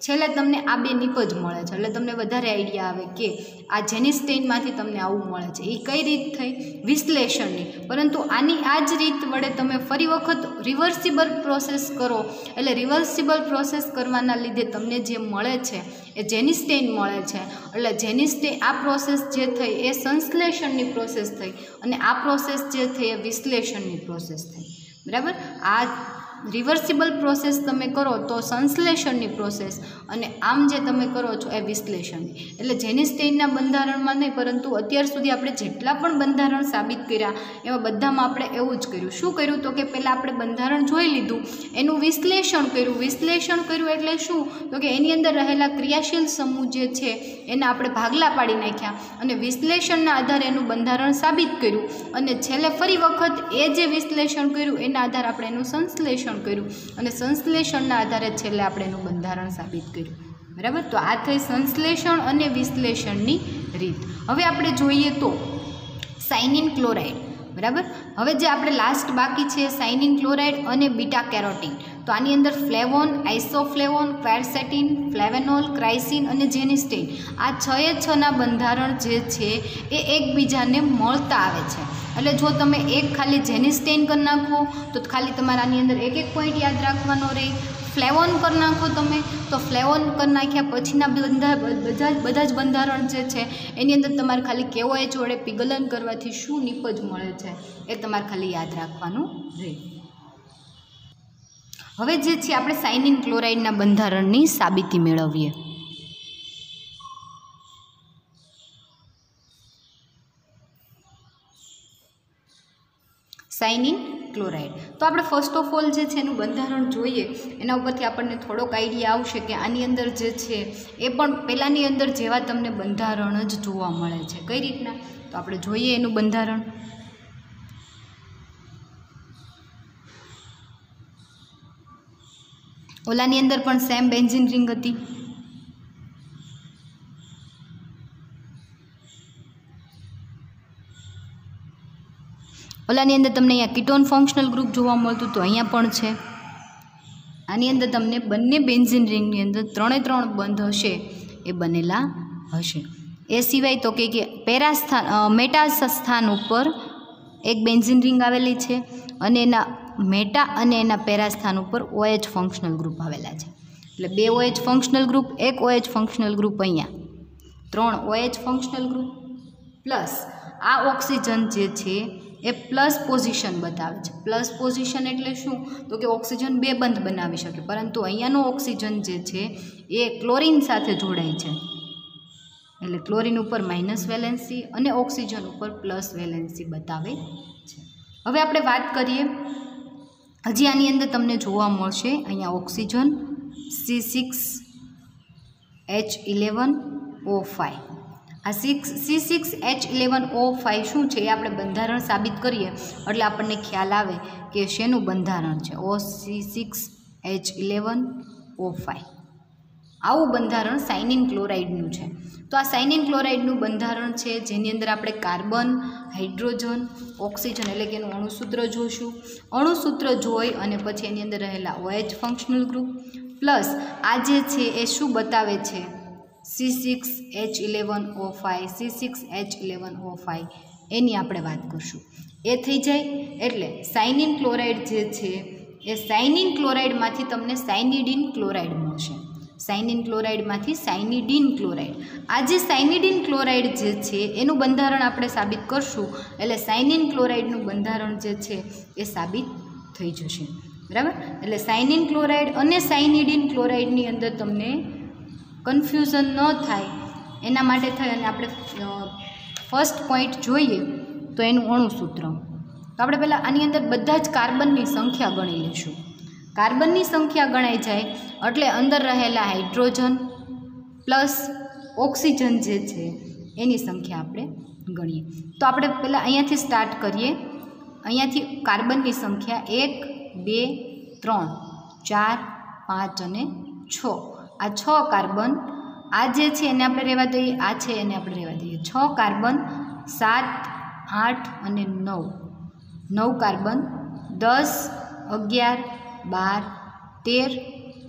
છેલ્લે તમને આ બે નિપજ મળે છે એટલે તમને વધારે આઈડિયા આવે કે આ જેની સ્ટેઇનમાંથી તમને આવું મળે છે. એ કઈ રીત થઈ વિશ્લેષણની. પરંતુ આની આ જ રીત વડે તમે ફરી વખત રિવર્સિબલ પ્રોસેસ કરો એટલે રિવર્સિબલ પ્રોસેસ કરવાના લીધે તમને જે મળે છે એ જેની સ્ટેઇન મળે છે. એટલે જેની સ્ટેઇન આ પ્રોસેસ જે થઈ એ સંશ્લેષણની પ્રોસેસ થઈ અને આ પ્રોસેસ જે થઈ એ વિશ્લેષણની પ્રોસેસ થઈ, બરાબર. આ રિવર્સિબલ પ્રોસેસ તમે કરો તો સંશ્લેષણની પ્રોસેસ અને આમ જે તમે કરો છો એ વિશ્લેષણની. એટલે જેની સ્ટેઇનના બંધારણમાં નહીં પરંતુ અત્યાર સુધી આપણે જેટલા પણ બંધારણ સાબિત કર્યા એમાં બધામાં આપણે એવું જ કર્યું. શું કર્યું તો કે પહેલાં આપણે બંધારણ જોઈ લીધું, એનું વિશ્લેષણ કર્યું. વિશ્લેષણ કર્યું એટલે શું તો કે એની અંદર રહેલા ક્રિયાશીલ સમૂહ જે છે એના આપણે ભાગલા પાડી નાખ્યા અને વિશ્લેષણના આધારે એનું બંધારણ સાબિત કર્યું અને છેલ્લે ફરી વખત એ જે વિશ્લેષણ કર્યું એના આધારે આપણે એનું સંશ્લેષણ કર્યું અને સંશ્લેષણના આધારે છેલ્લે આપણે એનું બંધારણ સાબિત કર્યું, બરાબર. તો આ થઈ સંશ્લેષણ અને વિશ્લેષણની રીત. હવે આપણે જોઈએ તો સાયનિન ક્લોરાઇડ, બરાબર. હવે જે આપણે લાસ્ટ બાકી છે સાયનિન ક્લોરાઇડ અને બીટા કેરોટીન. તો આની અંદર ફ્લેવોન, આઇસોફ્લેવોન, ક્વેરસેટિન, ફ્લેવેનોલ, ક્રાઇસિન અને જેનિસ્ટેઇન આ 6 બંધારણ જે છે એ એકબીજાને મળતા આવે છે. એટલે જો તમે એક ખાલી જેનિસ્ટેઇન કરી નાખો તો ખાલી તમારે આની અંદર એક પોઈન્ટ યાદ રાખવાનો રહે. ફ્લેવોન કરી નાખો તમે તો ફ્લેવોન કરી નાખ્યા પછીના બધા જ બંધારણ જે છે એની અંદર તમારે ખાલી કેવો એ જોડે પિઘલન કરવાથી શું નિપજ મળે છે એ તમારે ખાલી યાદ રાખવાનું રહે. હવે જે છે આપણે સાયનિન ક્લોરાઇડના બંધારણની સાબિતી મેળવીએ. સાયનિન ક્લોરાઇડ. તો આપણે ફર્સ્ટ ઓફ ઓલ જે છે એનું બંધારણ જોઈએ એના ઉપરથી આપણને થોડોક આઈડિયા આવશે કે આની અંદર જે છે એ પણ પહેલાંની અંદર જેવા તમને બંધારણ જ જોવા મળે છે. કઈ રીતના તો આપણે જોઈએ એનું બંધારણ. ઓલાની અંદર પણ સેમ બેન્ઝીન રિંગ હતી. ઓલાની અંદર તમને અહીંયા કીટોન ફંક્શનલ ગ્રુપ જોવા મળતું તો અહીંયા પણ છે. આની અંદર તમને બંને બેન્ઝીન રિંગની અંદર 3 બંધ હશે એ બનેલા હશે. એ સિવાય તો કે મેટા સ્થાન ઉપર એક બેન્ઝીન રિંગ આવેલી છે અને એના મેટા અને એના પેરા સ્થાન ઉપર OH ફંક્શનલ ગ્રુપ આવેલા છે. એટલે 2 OH functional group, 1 OH functional group, અહીંયા 3 OH ફંક્શનલ ગ્રુપ પ્લસ આ ઓક્સિજન જે છે એ પ્લસ પોઝિશન બતાવે છે. પ્લસ પોઝિશન એટલે શું તો કે ઓક્સિજન 2 બંધ બનાવી શકે પરંતુ અહીંયાનો ઓક્સિજન જે છે એ ક્લોરિન સાથે જોડાય છે એટલે ક્લોરિન ઉપર માઇનસ વેલેન્સી અને ઓક્સિજન ઉપર પ્લસ વેલેન્સી બતાવે છે. હવે આપણે વાત કરીએ હજી આની અંદર તમને જોવા મળશે અહીંયા ઓક્સિજન C6H11O5. આ C6H11O5 શું છે એ આપણે બંધારણ સાબિત કરીએ એટલે આપણને ખ્યાલ આવે કે શેનું બંધારણ છે. C6H11O5 આવું બંધારણ સાયનિન ક્લોરાઇડનું છે. તો આ સાયનિન ક્લોરાઇડનું બંધારણ છે જેની અંદર આપણે કાર્બન, હાઇડ્રોજન, ઓક્સિજન એટલે કે એનું અણુસૂત્ર જોઈશું. અણુસૂત્ર જોઈ અને પછી એની અંદર રહેલા OH ફંક્શનલ ગ્રુપ પ્લસ આ જે છે એ શું બતાવે છે C6H11O5 C6H11O5 એની આપણે વાત કરશું. એ થઈ જાય એટલે સાયનિન ક્લોરાઇડ જે છે એ સાયનિન ક્લોરાઇડમાંથી તમને સાયનિડીન ક્લોરાઇડ મળશે. સાયનિન ક્લોરાઇડમાંથી સાયનિડીન ક્લોરાઇડ. આ જે સાયનિડીન ક્લોરાઇડ જે છે એનું બંધારણ આપણે સાબિત કરશું એટલે સાયનિન ક્લોરાઇડનું બંધારણ જે છે એ સાબિત થઈ જશે, બરાબર. એટલે સાયનિન ક્લોરાઇડ અને સાયનિડીન ક્લોરાઇડની અંદર તમને કન્ફ્યુઝન ન થાય એના માટે થઈ અને આપણે ફર્સ્ટ પોઈન્ટ જોઈએ તો એનું અણુસૂત્ર. તો આપણે પહેલાં આની અંદર બધા જ કાર્બનની સંખ્યા ગણી લઈશું. કાર્બનની સંખ્યા ગણાઈ જાય એટલે અંદર રહેલા હાઇડ્રોજન પ્લસ ઓક્સિજન જે છે એની સંખ્યા આપણે ગણીએ. તો આપણે પહેલાં અહીંયાથી સ્ટાર્ટ કરીએ. અહીંયાથી કાર્બનની સંખ્યા 1, 2, 3, 4, 5 અને 6. આ 6 કાર્બન, આ જે છે એને આપણે રહેવા દઈએ, આ છે એને આપણે રહેવા દઈએ. 6 કાર્બન, 7, 8 અને 9. 9 કાર્બન, 10, 11, 12, 13,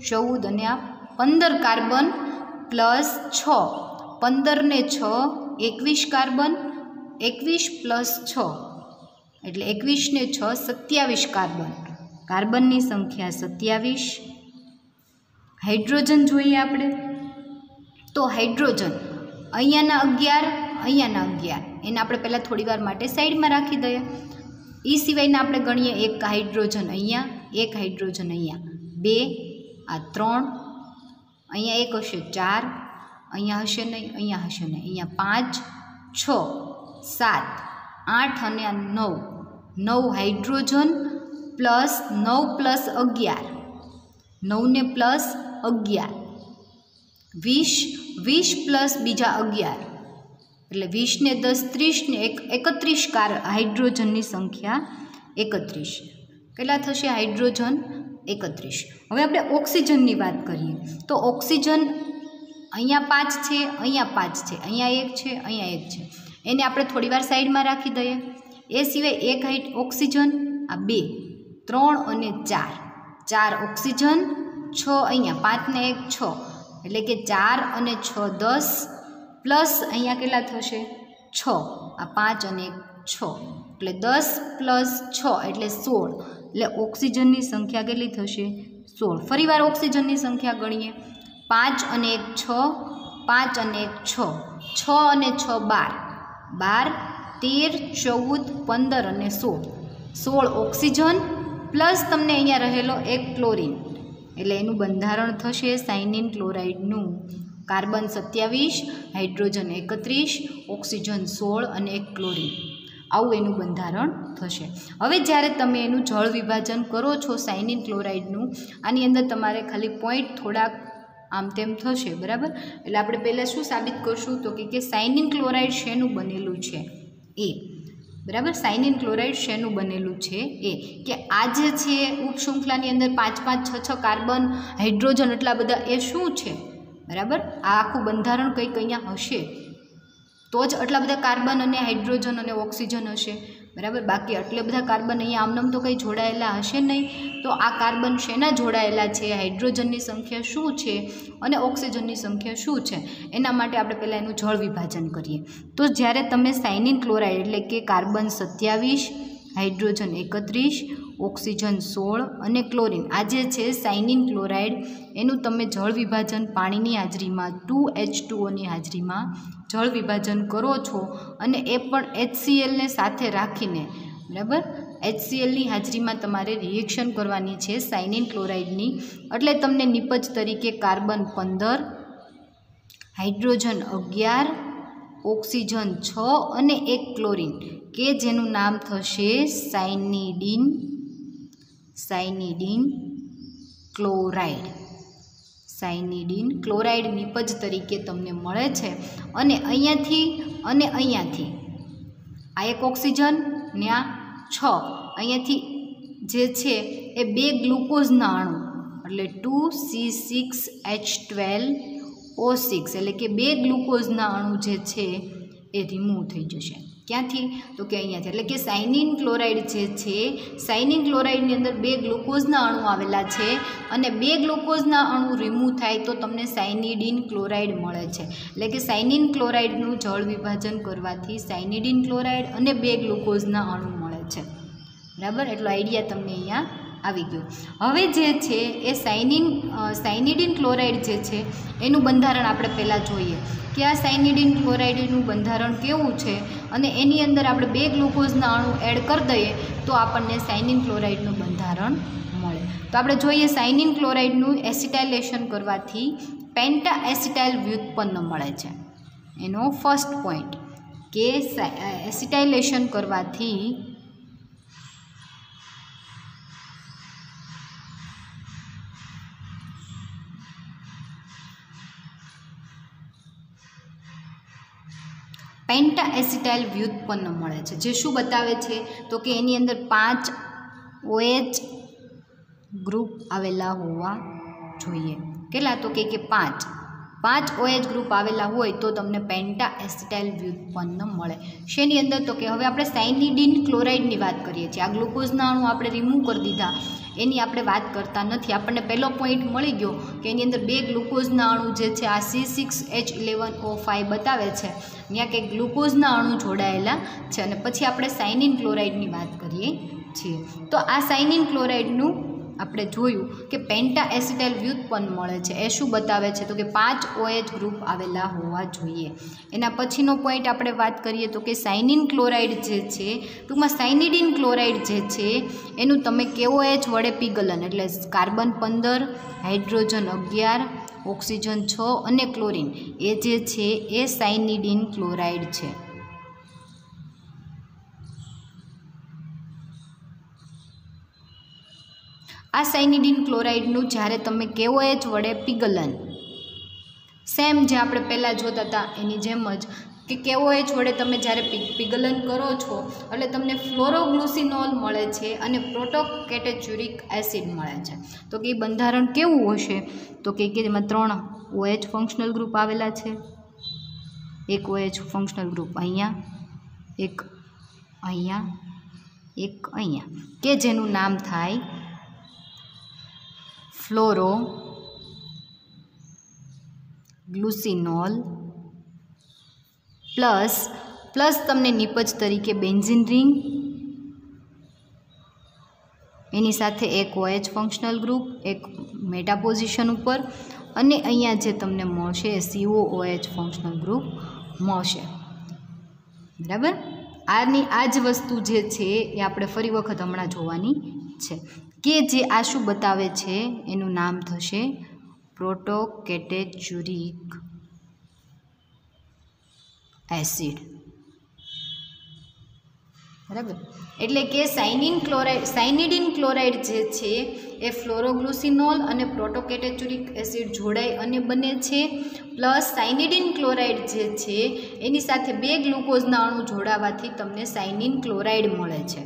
14 અને આ 15 કાર્બન પ્લસ 6. 15 ને 6 21 કાર્બન, 21 પ્લસ 6 એટલે 21 ને 6 27 કાર્બન. કાર્બનની સંખ્યા 27. હાઇડ્રોજન જોઈએ આપણે. તો હાઇડ્રોજન અહીંયાના 11, અહીંયાના 11, એને આપણે પહેલાં થોડી વાર માટે સાઈડમાં રાખી દઈએ. એ સિવાયના આપણે ગણીએ, એક હાઇડ્રોજન અહીંયા, એક હાઇડ્રોજન અહીંયા, 2, આ 3, અહીંયા એક હશે 4, અહીંયા હશે નહીં, અહીંયા હશે નહીં, અહીંયા 5, 6, 7, 8 અને આ 9. 9 હાઇડ્રોજન પ્લસ 9 પ્લસ 11, 9 ને પ્લસ 11, 20 પ્લસ બીજા 11 એટલે 20 ને 10 30 ને 31 હાઇડ્રોજનની સંખ્યા 31. કેટલા થશે હાઇડ્રોજન? 31. હવે આપણે ઓક્સિજનની વાત કરીએ તો ઓક્સિજન અહીંયા 5 છે, અહીંયા 5 છે, અહીંયા 1 છે, અહીંયા 1 છે, એને આપણે થોડીવાર સાઈડમાં રાખી દઈએ. એ સિવાય એક ઓક્સિજન, આ 2, 3 અને 4. 4 ઓક્સિજન, 6 અહીંયા, 5 ને 1 6 એટલે કે 4 અને 6 10 પ્લસ અહીંયા કેટલા થશે 6, આ 5 અને 1 6 એટલે 10 પ્લસ 6 એટલે 16. એટલે ઓક્સિજનની સંખ્યા કેટલી થશે? 16. ફરીવાર ઓક્સિજનની સંખ્યા ગણીએ. 5 અને 1 6, 5 અને 1 6, 6 અને 6 12, 12, 13, 14, 15 અને 16. 16 ઓક્સિજન પ્લસ તમને અહીંયા રહેલો એક ક્લોરીન એટલે એનું બંધારણ થશે સાયનિન ક્લોરાઇડનું. કાર્બન 27, હાઇડ્રોજન 31, ઓક્સિજન 16 અને એક ક્લોરીન. આવું એનું બંધારણ થશે. હવે જ્યારે તમે એનું જળ વિભાજન કરો છો સાયનિન ક્લોરાઇડનું, આની અંદર તમારે ખાલી પોઈન્ટ થોડાક આમ તેમ થશે, બરાબર. એટલે આપણે પહેલાં શું સાબિત કરશું તો કે સાયનિન ક્લોરાઇડ શેનું બનેલું છે? એ, બરાબર. સાયનિન ક્લોરાઇડ શેનું બનેલું છે? એ. કે આ જે છે ઉપશૃંખલાની અંદર 5 5 6 6 કાર્બન, હાઇડ્રોજન એટલા બધા, એ શું છે? બરાબર. આ આખું બંધારણ કંઈક અહીંયા હશે તો જ આટલા બધા કાર્બન અને હાઇડ્રોજન અને ઓક્સિજન હશે, બરાબર. બાકી આટલા બધા કાર્બન અહીંયા આમનામ તો કંઈ જોડાયેલા હશે નહીં. તો આ કાર્બન શેના જોડાયેલા છે, હાઇડ્રોજનની સંખ્યા શું છે અને ઓક્સિજનની સંખ્યા શું છે, એના માટે આપણે પહેલાં એનું જળ વિભાજન કરીએ. તો જ્યારે તમે સાયનિન ક્લોરાઇડ એટલે કે કાર્બન 27, હાઇડ્રોજન 31, ઓક્સિજન 16 અને ક્લોરીન, આ જે છે સાયનિન ક્લોરાઇડ, એનું તમે જળ વિભાજન પાણીની હાજરીમાં 2H2Oની હાજરીમાં જળ વિભાજન કરો છો અને એ પણ HClને સાથે રાખીને, બરાબર. HClની હાજરીમાં તમારે રિએક્શન કરવાની છે સાયનિન ક્લોરાઇડની. એટલે તમને નિપજ તરીકે કાર્બન 15, હાઇડ્રોજન 11, ઓક્સિજન 6 અને એક ક્લોરીન કે જેનું નામ થશે સાયનિડીન ક્લોરાઇડ. સાયનિડીન ક્લોરાઇડ નિપજ તરીકે તમને મળે છે. અને અહીંયાથી આ એક ઓક્સિજન ને આ 6, અહીંયાથી જે છે એ 2 ગ્લુકોઝના અણુ એટલે 2C6H12O6 એટલે કે 2 ગ્લુકોઝના અણુ જે છે એ રિમૂવ થઈ જશે. ક્યાંથી? તો કે અહીંયાથી. એટલે કે સાયનિન ક્લોરાઇડ જે છે, સાયનિન ક્લોરાઇડની અંદર 2 ગ્લુકોઝના અણુ આવેલા છે અને 2 ગ્લુકોઝના અણુ રિમૂવ થાય તો તમને સાયનિડીન ક્લોરાઇડ મળે છે. એટલે કે સાયનિન ક્લોરાઇડનું જળ વિભાજન કરવાથી સાયનિડીન ક્લોરાઇડ અને 2 ગ્લુકોઝના અણુ મળે છે, બરાબર. એટલો આઈડિયા તમને અહીંયા આવી ગયો. હવે જે છે એ સાયનિડીન ક્લોરાઇડ જે છે એનું બંધારણ આપણે પહેલાં જોઈએ કે આ સાયનિડીન ક્લોરાઇડનું બંધારણ કેવું છે, અને એની અંદર આપણે 2 ગ્લુકોઝના અણુ એડ કરી દઈએ તો આપણને સાયનિન ક્લોરાઇડનું બંધારણ મળે. તો આપણે જોઈએ સાયનિન ક્લોરાઇડનું એસિટાઇલેશન કરવાથી પેન્ટા એસિટાઇલ વ્યુત્પન્ન મળે છે. એનો ફર્સ્ટ પોઈન્ટ કે એસિટાઇલેશન કરવાથી પેન્ટા એસિટાઇલ વ્યુત્પન્ન મળે છે, જે શું બતાવે છે તો કે એની અંદર 5 OH ગ્રુપ આવેલા હોવા જોઈએ. કેટલા તો કે 5 OH ગ્રુપ આવેલા હોય તો તમને પેન્ટા એસિટાઇલ વ્યુત્પન્ન મળે. શેની અંદર તો કે હવે આપણે સાયનિડીન ક્લોરાઇડની વાત કરીએ છીએ. આ ગ્લુકોઝના અણુ આપણે રિમૂવ કરી દીધા, એની આપણે વાત કરતા નથી. આપણને પહેલો પોઈન્ટ મળી ગયો કે એની અંદર 2 ગ્લુકોઝના અણુ જે છે આ C6H11O5 બતાવે છે, ત્યાં કે ગ્લુકોઝના અણુ જોડાયેલા છે. અને પછી આપણે સાયનિન ક્લોરાઇડની વાત કરીએ છીએ. તો આ સાયનિન ક્લોરાઇડનું આપણે જોયું કે પેન્ટા એસિટાઇલ વ્યુત્પન્ન મળે છે. એ શું બતાવે છે તો કે 5 OH ગ્રુપ આવેલા હોવા જોઈએ. એના પછીનો પોઈન્ટ આપણે વાત કરીએ તો કે સાયનિન ક્લોરાઇડ જે છે, ટૂંકમાં સાયનિડીન ક્લોરાઇડ જે છે એનું તમે KOH વડે પીગલન, એટલે કાર્બન 15, હાઇડ્રોજન 11, ઓક્સિજન 6 અને ક્લોરિન એ જે છે એ સાયનિડીન ક્લોરાઇડ છે. આ સાયનિડીન ક્લોરાઇડનું જ્યારે તમે KOH વડે પીગલન, સેમ જે આપણે પહેલાં જોતા હતા એની જેમ જ કે KOH વડે તમે જ્યારે પીગલન કરો છો એટલે તમને ફ્લોરોગ્લુસિનોલ મળે છે અને પ્રોટોકેટેચ્યુરિક એસિડ મળે છે. તો કે બંધારણ કેવું હશે તો કે એમાં 3 OH ફંક્શનલ ગ્રુપ આવેલા છે. એક OH ફંક્શનલ ગ્રુપ અહીંયા, એક અહીંયા, એક અહીંયા, કે જેનું નામ થાય ફ્લોરોગ્લુસિનોલ પ્લસ તમને નિપજ તરીકે બેન્ઝીન રિંગ, એની સાથે એક OH ફંક્શનલ ગ્રુપ, એક મેટા પોઝિશન ઉપર, અને અહીંયા જે તમને મળશે એ COOH ફંક્શનલ ગ્રુપ મળશે. બરાબર, આ જ વસ્તુ જે છે એ આપણે ફરી વખત હમણાં જોવાની છે કે જે આ શું બતાવે છે એનું નામ થશે પ્રોટોકેટેચ્યુરિક એસિડ. બરાબર, એટલે કે સાયનિડીન ક્લોરાઇડ જે છે એ ફ્લોરોગ્લુસિનોલ અને પ્રોટોકેટેચ્યુરિક એસિડ જોડાઈ અને બને છે. પ્લસ સાયનિડીન ક્લોરાઇડ જે છે એની સાથે 2 ગ્લુકોઝના અણુ જોડાવાથી તમને સાયનિન ક્લોરાઇડ મળે છે.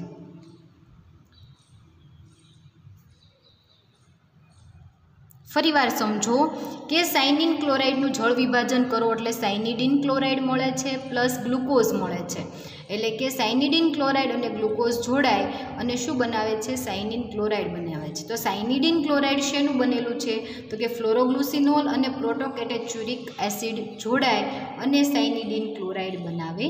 ફરીવાર સમજો કે સાયનિન ક્લોરાઇડનું જળ વિભાજન કરો એટલે સાયનિડીન ક્લોરાઇડ મળે છે પ્લસ ગ્લુકોઝ મળે છે. એટલે કે સાયનિડીન ક્લોરાઇડ અને ગ્લુકોઝ જોડાય અને શું બનાવે છે? સાયનિન ક્લોરાઇડ બનાવે છે. તો સાયનિડીન ક્લોરાઇડ શેનું બનેલું છે? તો કે ફ્લોરોગ્લુસિનોલ અને પ્રોટોકેટેચ્યુરિક એસિડ જોડાય અને સાયનિડીન ક્લોરાઇડ બનાવે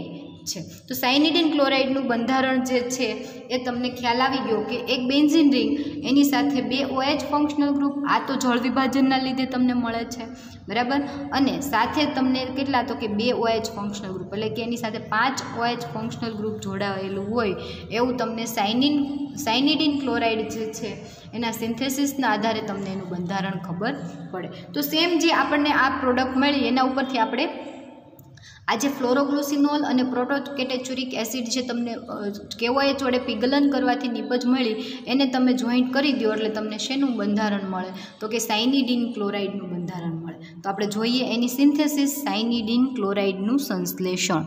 છે. તો સાયનિડીન ક્લોરાઇડનું બંધારણ જે છે એ તમને ખ્યાલ આવી ગયો કે એક બેન્ઝીન રિંગ, એની સાથે 2 OH ફંક્શનલ ગ્રુપ, આ તો જળ વિભાજનના લીધે તમને મળે છે. બરાબર, અને સાથે તમને કેટલા તો કે 2 OH ફંક્શનલ ગ્રુપ, એટલે કે એની સાથે 5 OH ફંક્શનલ ગ્રુપ જોડાયેલું હોય એવું તમને સાયનિડીન ક્લોરાઇડ જે છે એના સિન્થેસિસના આધારે તમને એનું બંધારણ ખબર પડે. તો સેમ જે આપણને આ પ્રોડક્ટ મળી એના ઉપરથી આપણે આજે ફ્લોરોગ્લુસિનોલ અને પ્રોટોકેટેચ્યુરિક એસિડ જે તમને KOH વડે પીગલન કરવાથી નિપજ મળી એને તમે જોઈન્ટ કરી દો એટલે તમને શેનું બંધારણ મળે? તો કે સાયનિડીન ક્લોરાઇડનું બંધારણ મળે. તો આપણે જોઈએ એની સિન્થેસિસ, સાયનિડીન ક્લોરાઇડનું સંશ્લેષણ.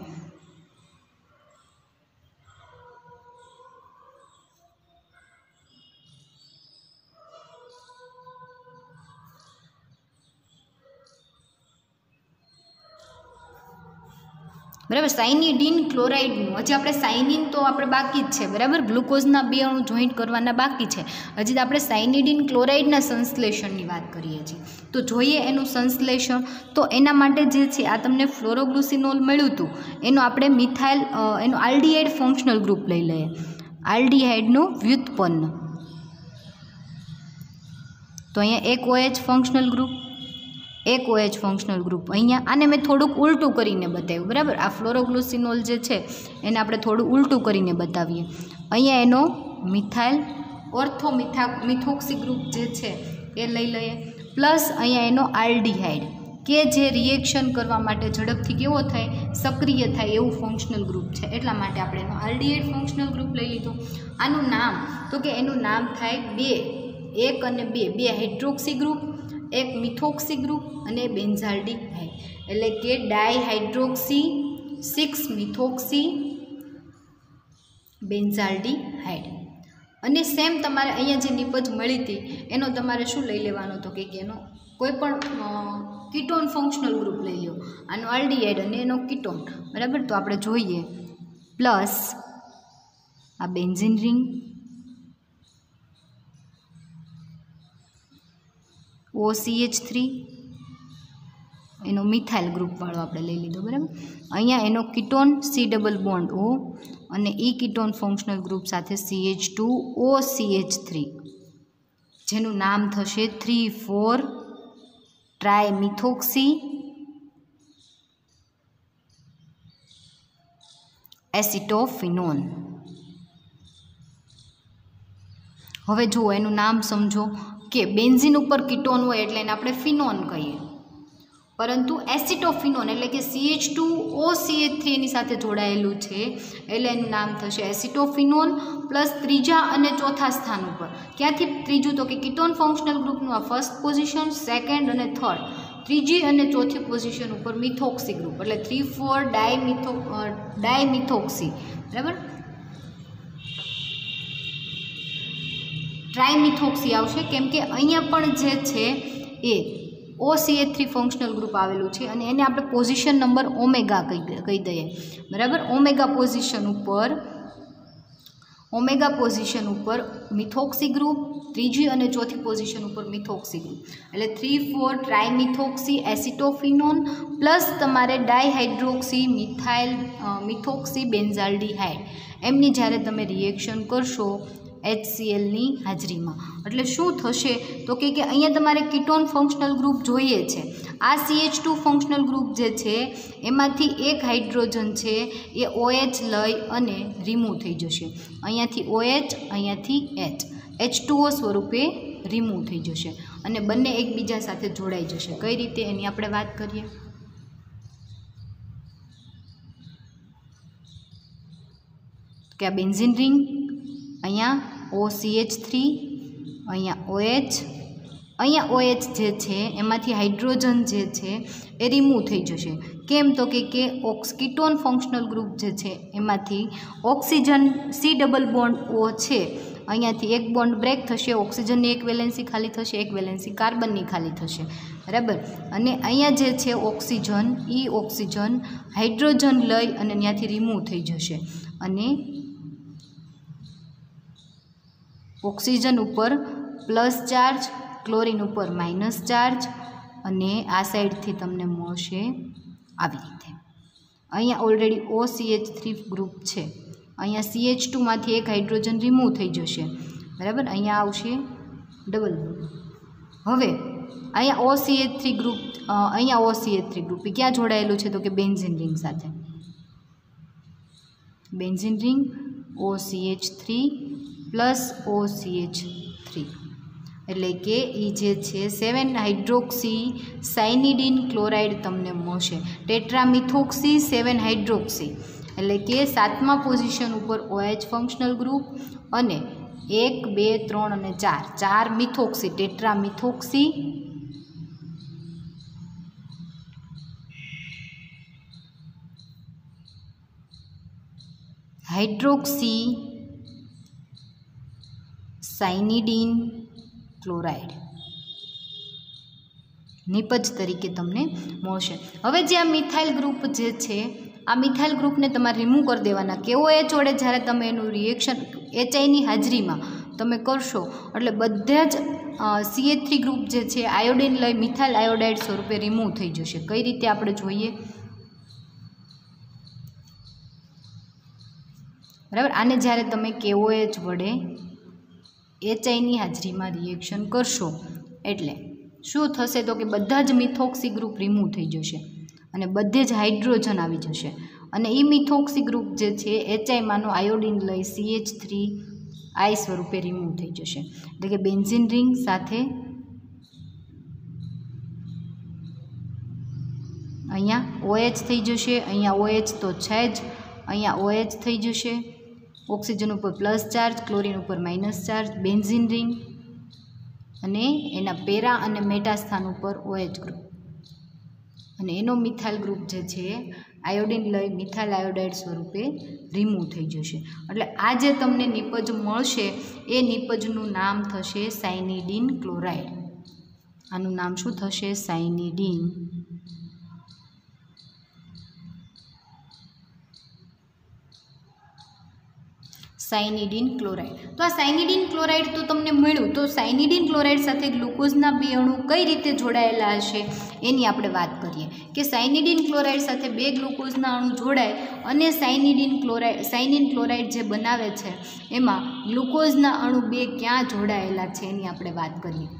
બરાબર, સાયનિડીન ક્લોરાઇડનું હજી આપણે સાયનિન તો આપણે બાકી જ છે. બરાબર, ગ્લુકોઝના 2 અણુ જોઈન્ટ કરવાના બાકી છે. હજી આપણે સાયનિડીન ક્લોરાઇડના સંશ્લેષણની વાત કરીએ છીએ. તો જોઈએ એનું સંશ્લેષણ. તો એના માટે જે છે આ તમને ફ્લોરોગ્લુસિનોલ મળ્યું હતું એનો આપણે એનું આલ્ડીહાઇડ ફંક્શનલ ગ્રુપ લઈ લઈએ. આલ્ડીહાઇડનું વ્યુત્પન્ન तो अहींया एक OH फंक्शनल ग्रुप, एक OH फंक्शनल ग्रुप। अहींया आने मैं थोड़ुंक उल्टू करीने बताव्युं, बराबर। आ फ्लोरोग्लुसिनोल जे छे एने आपणे थोड़ुं उल्टू करीने बतावीए। अहींया एनो मिथाइल ऑर्थो मिथोक्सी ग्रुप जे छे ए लई लईए, प्लस अहींया एनो आल्डिहाइड के जे रिएक्शन करवा माटे झड़पथी केवो थाय, सक्रिय थाय एवुं फंक्शनल ग्रुप छे, एटला माटे आपणे एनो आल्डिहाइड फंक्शनल ग्रुप लई लीधो। आनुं नाम तो के एनुं नाम थाय एक अने बे हाइड्रोक्सी ग्रुप, एक मिथोक्सी ग्रुप अने बेन्जाल्डिहाइड, एटले के डायहाइड्रोक्सी 6 मिथोक्सी बेन्जाल्डिहाइड। अने सेम तमारे अहींया जे निपज मळी हती एनो तमारे शुं लई लेवानो, तो के एनो कोईपण कीटोन फंक्शनल ग्रुप लई लो, आनो आल्डिहाइड अने एनो कीटोन, बराबर। तो आपणे जोईए प्लस आ बेन्जीन रिंग, OCH3 एनो मिथाइल ग्रुप वाळो आपणे लई लीधो, बराबर। अहींया एनो ketone C double bond O अने ई कीटोन फंक्शनल ग्रुप साथे CH2OCH3 जेनुं नाम थशे 3,4 ट्रायमिथोक्सी एसिटोफिनोन। हवे जो एनुं नाम समझो कि बेन्जीन उपर कीटोन होय एटले एने आपणे फिनोन कहीए, परंतु एसिटोफिनोन एटले के CH2OCH3 एनी साथे जोड़ायेलुं छे एटले एनुं नाम थशे एसिटोफिनोन। प्लस त्रीजा अने चौथा स्थान पर क्यांथी त्रीजું तो कि कीटोन फंक्शनल ग्रुपनुं आ फर्स्ट पोजीशन, सेकंड अने थर्ड, त्रीजी अने चौथी पोजीशन पर मिथोक्सी ग्रुप एटले 3,4 डायमिथोक्सी, बराबर। ट्रायमिथोक्सी आवशे केम के अहींया पण जे छे ए OCH3 फंक्शनल ग्रुप आवेलुं छे अने एने आपणे पोजीशन नंबर ओमेगा कही दઈએ, बराबर। ओमेगा पोजीशन पर मिथोक्सी ग्रुप, त्रीजी अने चौथी पोजीशन पर मिथोक्सी ग्रुप एटले 3,4 ट्रायमिथोक्सी एसिटोफिनोन प्लस तमारे डायहाइड्रोक्सी मिथोक्सी बेन्जाल्डिहाइड एमनी ज्यारे तमे रिएक्शन करशो HCl नी हाजरी में एटले शुं थशे तो के अहींया तमारे कीटोन फंक्शनल ग्रुप जोईए छे। आ CH2 फंक्शनल ग्रुप जे छे एमांथी एक हाइड्रोजन छे ए OH लई अने रिमूव थई जशे, अहींयाथी OH अहींयाथी H H2O स्वरूपे रिमूव थई जशे अने बंने एकबीजा साथे जोड़ाई जशे। कई रीते एनी आपणे वात करीए, के आ बेन्जीन रिंग अहींया OCH3 अहींया OH, अहींया OH जे छे एमांथी हाइड्रोजन जे छे ए रिमूव थई जशे। केम तो के कीटोन फंक्शनल ग्रुप जे छे एमांथी oxygen C double bond O छे अहींयाथी एक बॉन्ड ब्रेक थशे, ऑक्सीजननी एक वेलेन्सी खाली थशे, एक वेलेन्सी कार्बननी खाली थशे, बराबर। अने अहींया जे छे ऑक्सीजन ई ऑक्सीजन हाइड्रोजन लई अने त्यांथी रिमूव थई जशे अने ऑक्सीजन उपर प्लस चार्ज, क्लोरीन उपर माइनस चार्ज अने आ साइड थी तमने मळशे आवी रीते। अहींया ऑलरेडी OCH3 ग्रुप छे, अहींया CH2 मांथी एक हाइड्रोजन रिमूव थई जशे, बराबर। अहींया आवशे डबल बॉन्ड। हवे अहींया OCH3 ग्रुप अहींया OCH3 ग्रुप क्यां जोड़ायेलुं छे तो कि बेन्जीन रिंग साथे, benzene ring OCH3 plus OCH3 एटले के ई जे छे 7 हाइड्रोक्सी साइनिडीन क्लोराइड तमने मळशे, टेट्रामिथोक्सी 7 हाइड्रोक्सी एटले के 7मा पोजीशन पर OH फंक्शनल ग्रुप अने 1 2 3 अने 4 मिथोक्सी टेट्रामिथोक्सी हाइड्रोक्सी साइनिडीन क्लोराइड निपज तरीके तमने मळशे। हवे जे आ मिथाइल ग्रुप जे छे आ मिथाइल ग्रुप ने तमारे रिमूव कर देवाना। केवो एच वडे ज्यारे तमे एनुं रिएक्शन HI नी हाजरी में तमे करशो एटले बधे ज CH3 ग्रुप जे छे आयोडीन लई मिथाइल आयोडाइड स्वरूपे रिमूव थई जशे। कई रीते आपणे जोईए, बराबर। आने ज्यारे तमे KOH वडे HI नी हाजरी में रिएक्शन करशो એટલે શું થશે તો કે બધા જ મિથોક્સી ગ્રુપ રિમૂવ થઈ જશે અને બધે જ હાઇડ્રોજન આવી જશે અને એ મિથોક્સી ગ્રુપ જે છે HI-માંનો આયોડિન લઈ CH3I સ્વરૂપે રિમૂવ થઈ જશે. એટલે કે બેન્ઝીન રિંગ સાથે અહીંયા OH થઈ જશે, અહીંયા OH તો છે જ, અહીંયા OH થઈ જશે, ઓક્સિજન ઉપર પ્લસ ચાર્જ, ક્લોરીન ઉપર માઇનસ ચાર્જ, બેન્ઝીન રિંગ અને એના પેરા અને મેટા સ્થાન ઉપર OH ગ્રુપ અને એનો મિથાઇલ ગ્રુપ જે છે આયોડિન લઈ મિથાઇલ આયોડાઇડ સ્વરૂપે રિમૂવ થઈ જશે. એટલે આ જે તમને નિપજ મળશે એ નિપજનું નામ થશે સાયનિડીન ક્લોરાઇડ. આનું નામ શું થશે? સાયનિડીન ક્લોરાઇડ. તો આ સાયનિડીન ક્લોરાઇડ તો તમને મળ્યું. તો સાયનિડીન ક્લોરાઇડ સાથે ગ્લુકોઝના 2 અણુ કઈ રીતે જોડાયેલા હશે એની આપણે વાત કરીએ કે સાયનિડીન ક્લોરાઇડ સાથે 2 ગ્લુકોઝના અણુ જોડાય અને સાયનિન ક્લોરાઇડ જે બનાવે છે એમાં ગ્લુકોઝના અણુ 2 ક્યાં જોડાયેલા છે એની આપણે વાત કરીએ.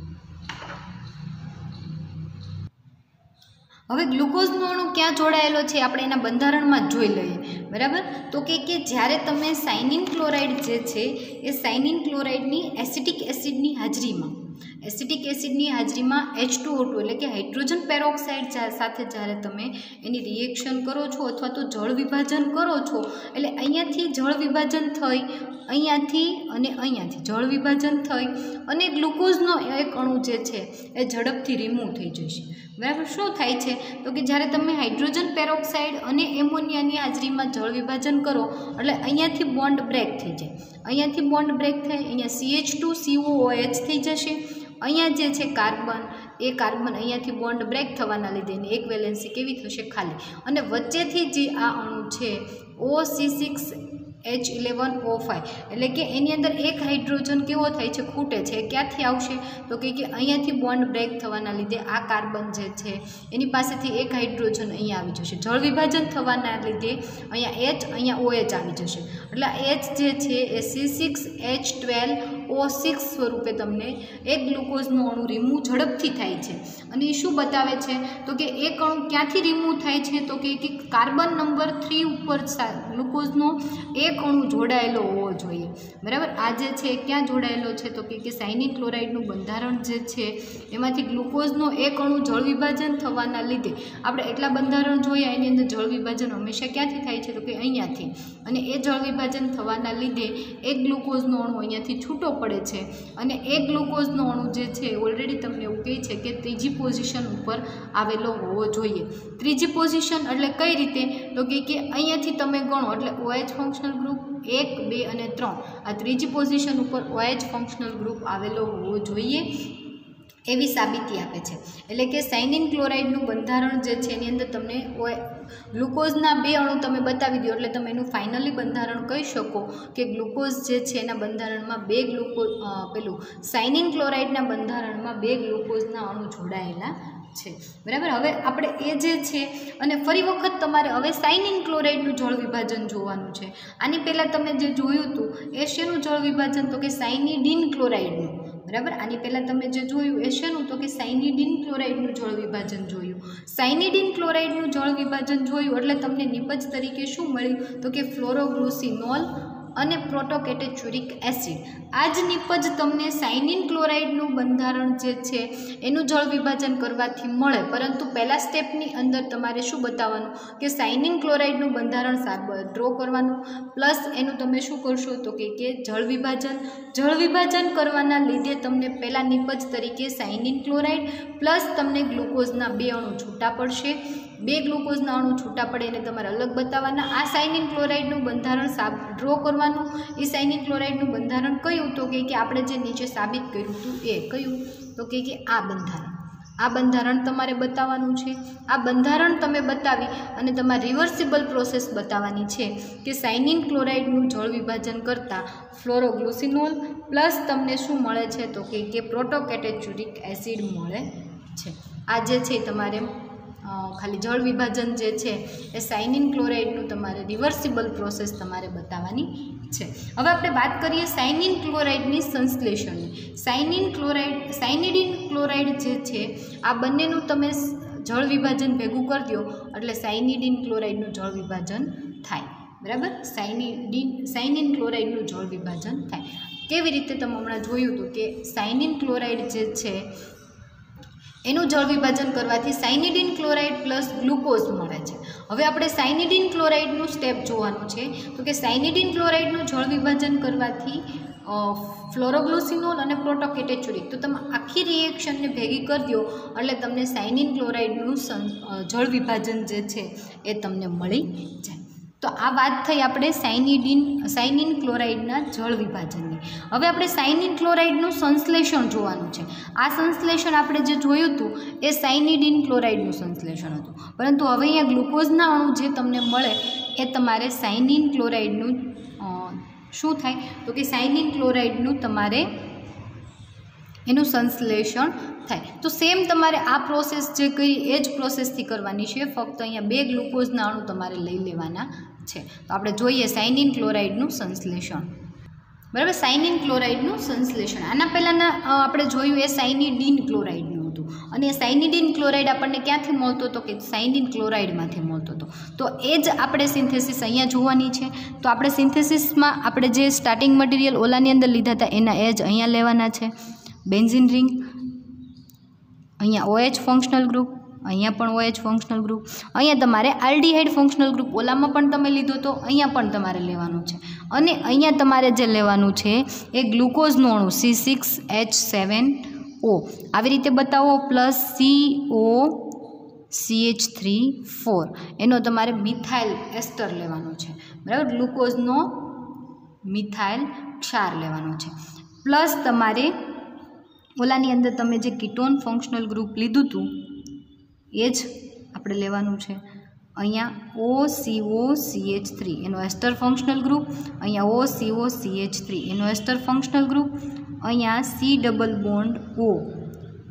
હવે ગ્લુકોઝનો અણુ ક્યાં જોડાયેલો છે આપણે એના બંધારણમાં જ જોઈ લઈએ. બરાબર? તો કે જ્યારે તમે સાયનિન ક્લોરાઇડ જે છે એ સાયનિન ક્લોરાઇડની એસિટિક એસિડની હાજરીમાં H2O2 એટલે કે હાઇડ્રોજન પેરોક્સાઇડ સાથે જ્યારે તમે એની રિએક્શન કરો છો અથવા તો જળ વિભાજન કરો છો એટલે અહીંયાથી જળ વિભાજન થઈ અહીંયાથી જળ વિભાજન થઈ અને ગ્લુકોઝનો એક અણુ જે છે એ ઝડપથી રિમૂવ થઈ જશે. બરાબર? શું થાય છે તો કે જ્યારે તમે હાઇડ્રોજન પેરોક્સાઇડ અને એમોનિયાની હાજરીમાં જળ વિભાજન કરો એટલે અહીંયાથી બોન્ડ બ્રેક થઈ જાય. અહીંયા CH2COOH થઈ જશે. અહીંયા જે છે કાર્બન અહીંયાથી બોન્ડ બ્રેક થવાના લીધે એની એક વેલેન્સી કેવી થશે? ખાલી. અને વચ્ચેથી જે આ અણુ છે OC6H11O5 એટલે કે એની અંદર એક હાઇડ્રોજન કેવો થાય છે? ખૂટે છે. ક્યાંથી આવશે તો કે અહીંયાથી બોન્ડ બ્રેક થવાના લીધે આ કાર્બન જે છે એની પાસેથી એક હાઇડ્રોજન અહીંયા આવી જશે. જળ વિભાજન થવાના લીધે અહીંયા H અહીંયા OH આવી જશે. એટલે H જે છે એ C6H12O6 સ્વરૂપે તમને એક ગ્લુકોઝનો અણુ રિમૂવ ઝડપથી થાય છે. અને એ શું બતાવે છે તો કે એક અણુ ક્યાંથી રિમૂવ થાય છે તો કે કાર્બન નંબર 3 ઉપર ગ્લુકોઝનો એક અણુ જોડાયેલો હોવો જોઈએ. બરાબર? આ જે છે ક્યાં જોડાયેલો છે તો કે સાયનિન ક્લોરાઇડનું બંધારણ જે છે એમાંથી ગ્લુકોઝનો એક અણુ જળ વિભાજન થવાના લીધે આપણે એટલા બંધારણ જોયા એની અંદર જળ વિભાજન હંમેશા ક્યાંથી થાય છે તો કે અહીંયાથી. અને એ જળ વિભાજન થવાના લીધે એક ગ્લુકોઝનો અણુ અહીંયાથી છૂટો પડે છે અને એક ગ્લુકોઝનો અણુ જે છે ઓલરેડી તમને એવું કહે છે કે ત્રીજી પોઝિશન ઉપર આવેલો હોવો જોઈએ. ત્રીજી પોઝિશન એટલે કઈ રીતે તો કે અહીંયાથી તમે ગણો એટલે OH ફંક્શનલ ગ્રુપ 1, 2 અને 3 આ ત્રીજી પોઝિશન ઉપર OH ફંક્શનલ ગ્રુપ આવેલો હોવો જોઈએ એવી સાબિતી આપે છે. એટલે કે સાયનિન ક્લોરાઇડનું બંધારણ જે છે એની અંદર તમને ગ્લુકોઝના 2 અણુ તમે બતાવી દો એટલે તમે એનું ફાઇનલી બંધારણ કહી શકો કે ગ્લુકોઝ જે છે એના બંધારણમાં 2 સાયનિન ક્લોરાઇડના બંધારણમાં 2 ગ્લુકોઝના અણુ જોડાયેલા છે. બરાબર? હવે આપણે એ જે છે અને ફરી વખત તમારે હવે સાયનિન ક્લોરાઇડનું જળ વિભાજન જોવાનું છે. આની પહેલાં તમે જે જોયું હતું એ શેનું જળ વિભાજન તો કે સાયનિડીન ક્લોરાઇડનું. બરાબર? આની પહેલાં તમે જે જોયું એ શેનું તો કે સાયનિડીન ક્લોરાઇડનું જળ વિભાજન જોયું. સાયનિડીન ક્લોરાઇડનું જળ વિભાજન જોયું એટલે તમને નિપજ તરીકે શું મળ્યું તો કે ફ્લોરોગ્લુસિનોલ અને પ્રોટોકેટેચ્યુરિક એસિડ. આ જ નિપજ તમને સાયનિન ક્લોરાઇડનું બંધારણ જે છે એનું જળ વિભાજન કરવાથી મળે. પરંતુ પહેલા સ્ટેપની અંદર તમારે શું બતાવવાનું કે સાયનિન ક્લોરાઇડનું બંધારણ ડ્રો કરવાનું પ્લસ એનું તમે શું કરશો તો કે જળ વિભાજન કરવાના લીધે તમને પહેલાં નિપજ તરીકે સાયનિન ક્લોરાઇડ પ્લસ તમને ગ્લુકોઝના 2 અણુ છૂટા પડશે. 2 ગ્લુકોઝના અણુ છૂટા પડે એને તમારે અલગ બતાવવાના. આ સાયનિન ક્લોરાઇડનું બંધારણ ડ્રો કરવાનું. એ સાયનિન ક્લોરાઇડનું બંધારણ કયું તો કે આપણે જે નીચે સાબિત કર્યું હતું એ કયું તો કે આ બંધારણ તમારે બતાવવાનું છે. આ બંધારણ તમે બતાવી અને તમારે રિવર્સિબલ પ્રોસેસ બતાવવાની છે કે સાયનિન ક્લોરાઇડનું જળ વિભાજન કરતાં ફ્લોરોગ્લુસિનોલ પ્લસ તમને શું મળે છે તો કે પ્રોટોકેટેચ્યુરિક એસિડ મળે છે. આ જે છે તમારે ખાલી જળ વિભાજન જે છે એ સાયનિન ક્લોરાઇડનું તમારે રિવર્સિબલ પ્રોસેસ તમારે બતાવવાની છે। હવે આપણે વાત કરીએ સાયનિન ક્લોરાઇડની સંશ્લેષણની। સાયનિડીન ક્લોરાઇડ જે છે આ બંનેનું તમે જળ વિભાજન ભેગું કરી દો એટલે સાયનિડીન ક્લોરાઇડનું જળ વિભાજન થાય, બરાબર। સાયનિન ક્લોરાઇડનું જળ વિભાજન થાય। કેવી રીતે તમે હમણાં જોયું હતું કે સાયનિન ક્લોરાઇડ જે છે એનું જળ વિભાજન કરવાથી સાયનિડીન ક્લોરાઇડ પ્લસ ગ્લુકોઝ મળે છે। હવે આપણે સાયનિડીન ક્લોરાઇડનું સ્ટેપ જોવાનું છે, તો કે સાયનિડીન ક્લોરાઇડનું જળ વિભાજન કરવાથી ફ્લોરોગ્લુસિનોલ અને પ્રોટોકેટેચ્યુરિક, તો તમે આખી રિએક્શનને ભેગી કરી દો એટલે તમને સાયનિન ક્લોરાઇડનું જળ વિભાજન જે છે એ તમને મળી જાય। તો આ વાત થઈ આપણે સાયનિન ક્લોરાઇડના જળ વિભાજનની। હવે આપણે સાયનિન ક્લોરાઇડનું સંશ્લેષણ જોવાનું છે। આ સંશ્લેષણ આપણે જે જોયું હતું એ સાયનિડીન ક્લોરાઇડનું સંશ્લેષણ હતું, પરંતુ હવે અહીંયા ગ્લુકોઝના અણુ જે તમને મળે એ તમારે સાયનિન ક્લોરાઇડનું શું થાય, તો કે સાયનિન ક્લોરાઇડનું તમારે એનું સંશ્લેષણ થાય। તો સેમ તમારે આ પ્રોસેસ જે કરી એ જ પ્રોસેસથી કરવાની છે, ફક્ત અહીંયા 2 ગ્લુકોઝના અણુ તમારે લઈ લેવાના છે। તો આપણે જોઈએ સાયનિન ક્લોરાઇડનું સંશ્લેષણ, બરાબર। સાયનિન ક્લોરાઇડનું સંશ્લેષણ આના પહેલાંના આપણે જોયું એ સાયનિડીન ક્લોરાઇડનું હતું, અને એ સાયનિડીન ક્લોરાઇડ આપણને ક્યાંથી મળતો હતો કે સાયનિન ક્લોરાઇડમાંથી મળતો હતો। તો એ જ આપણે સિન્થેસિસ અહીંયા જોવાની છે। તો આપણે સિન્થેસિસમાં આપણે જે સ્ટાર્ટિંગ મટીરિયલ ઓલાની અંદર લીધા હતા એના એ જ અહીંયા લેવાના છે। બેન્ઝીન રિંગ, અહીંયા OH ફંક્શનલ ગ્રુપ, અહીંયા પણ OH ફંક્શનલ ગ્રુપ, અહીંયા તમારે આલ્ડીહાઇડ ફંક્શનલ ગ્રુપ ઓલામાં પણ તમે લીધો તો અહીંયા પણ તમારે લેવાનું છે, અને અહીંયા તમારે જે લેવાનું છે એ ગ્લુકોઝનું અણુ C6H7O આવી રીતે બતાવો પ્લસ COCH3 એનો તમારે મિથાઇલ એસ્ટર લેવાનો છે, બરાબર। ગ્લુકોઝનો મિથાઇલ ક્ષાર લેવાનો છે, પ્લસ તમારે ઓલાની અંદર તમે જે કીટોન ફંક્શનલ ગ્રુપ લીધું હતું એ જ આપણે લેવાનું છે। અહીંયા OCOCH3 એનો એસ્ટર ફંક્શનલ ગ્રુપ, અહીંયા OCOCH3 એનો એસ્ટર ફંક્શનલ ગ્રુપ, અહીંયા C ડબલ બોન્ડ O,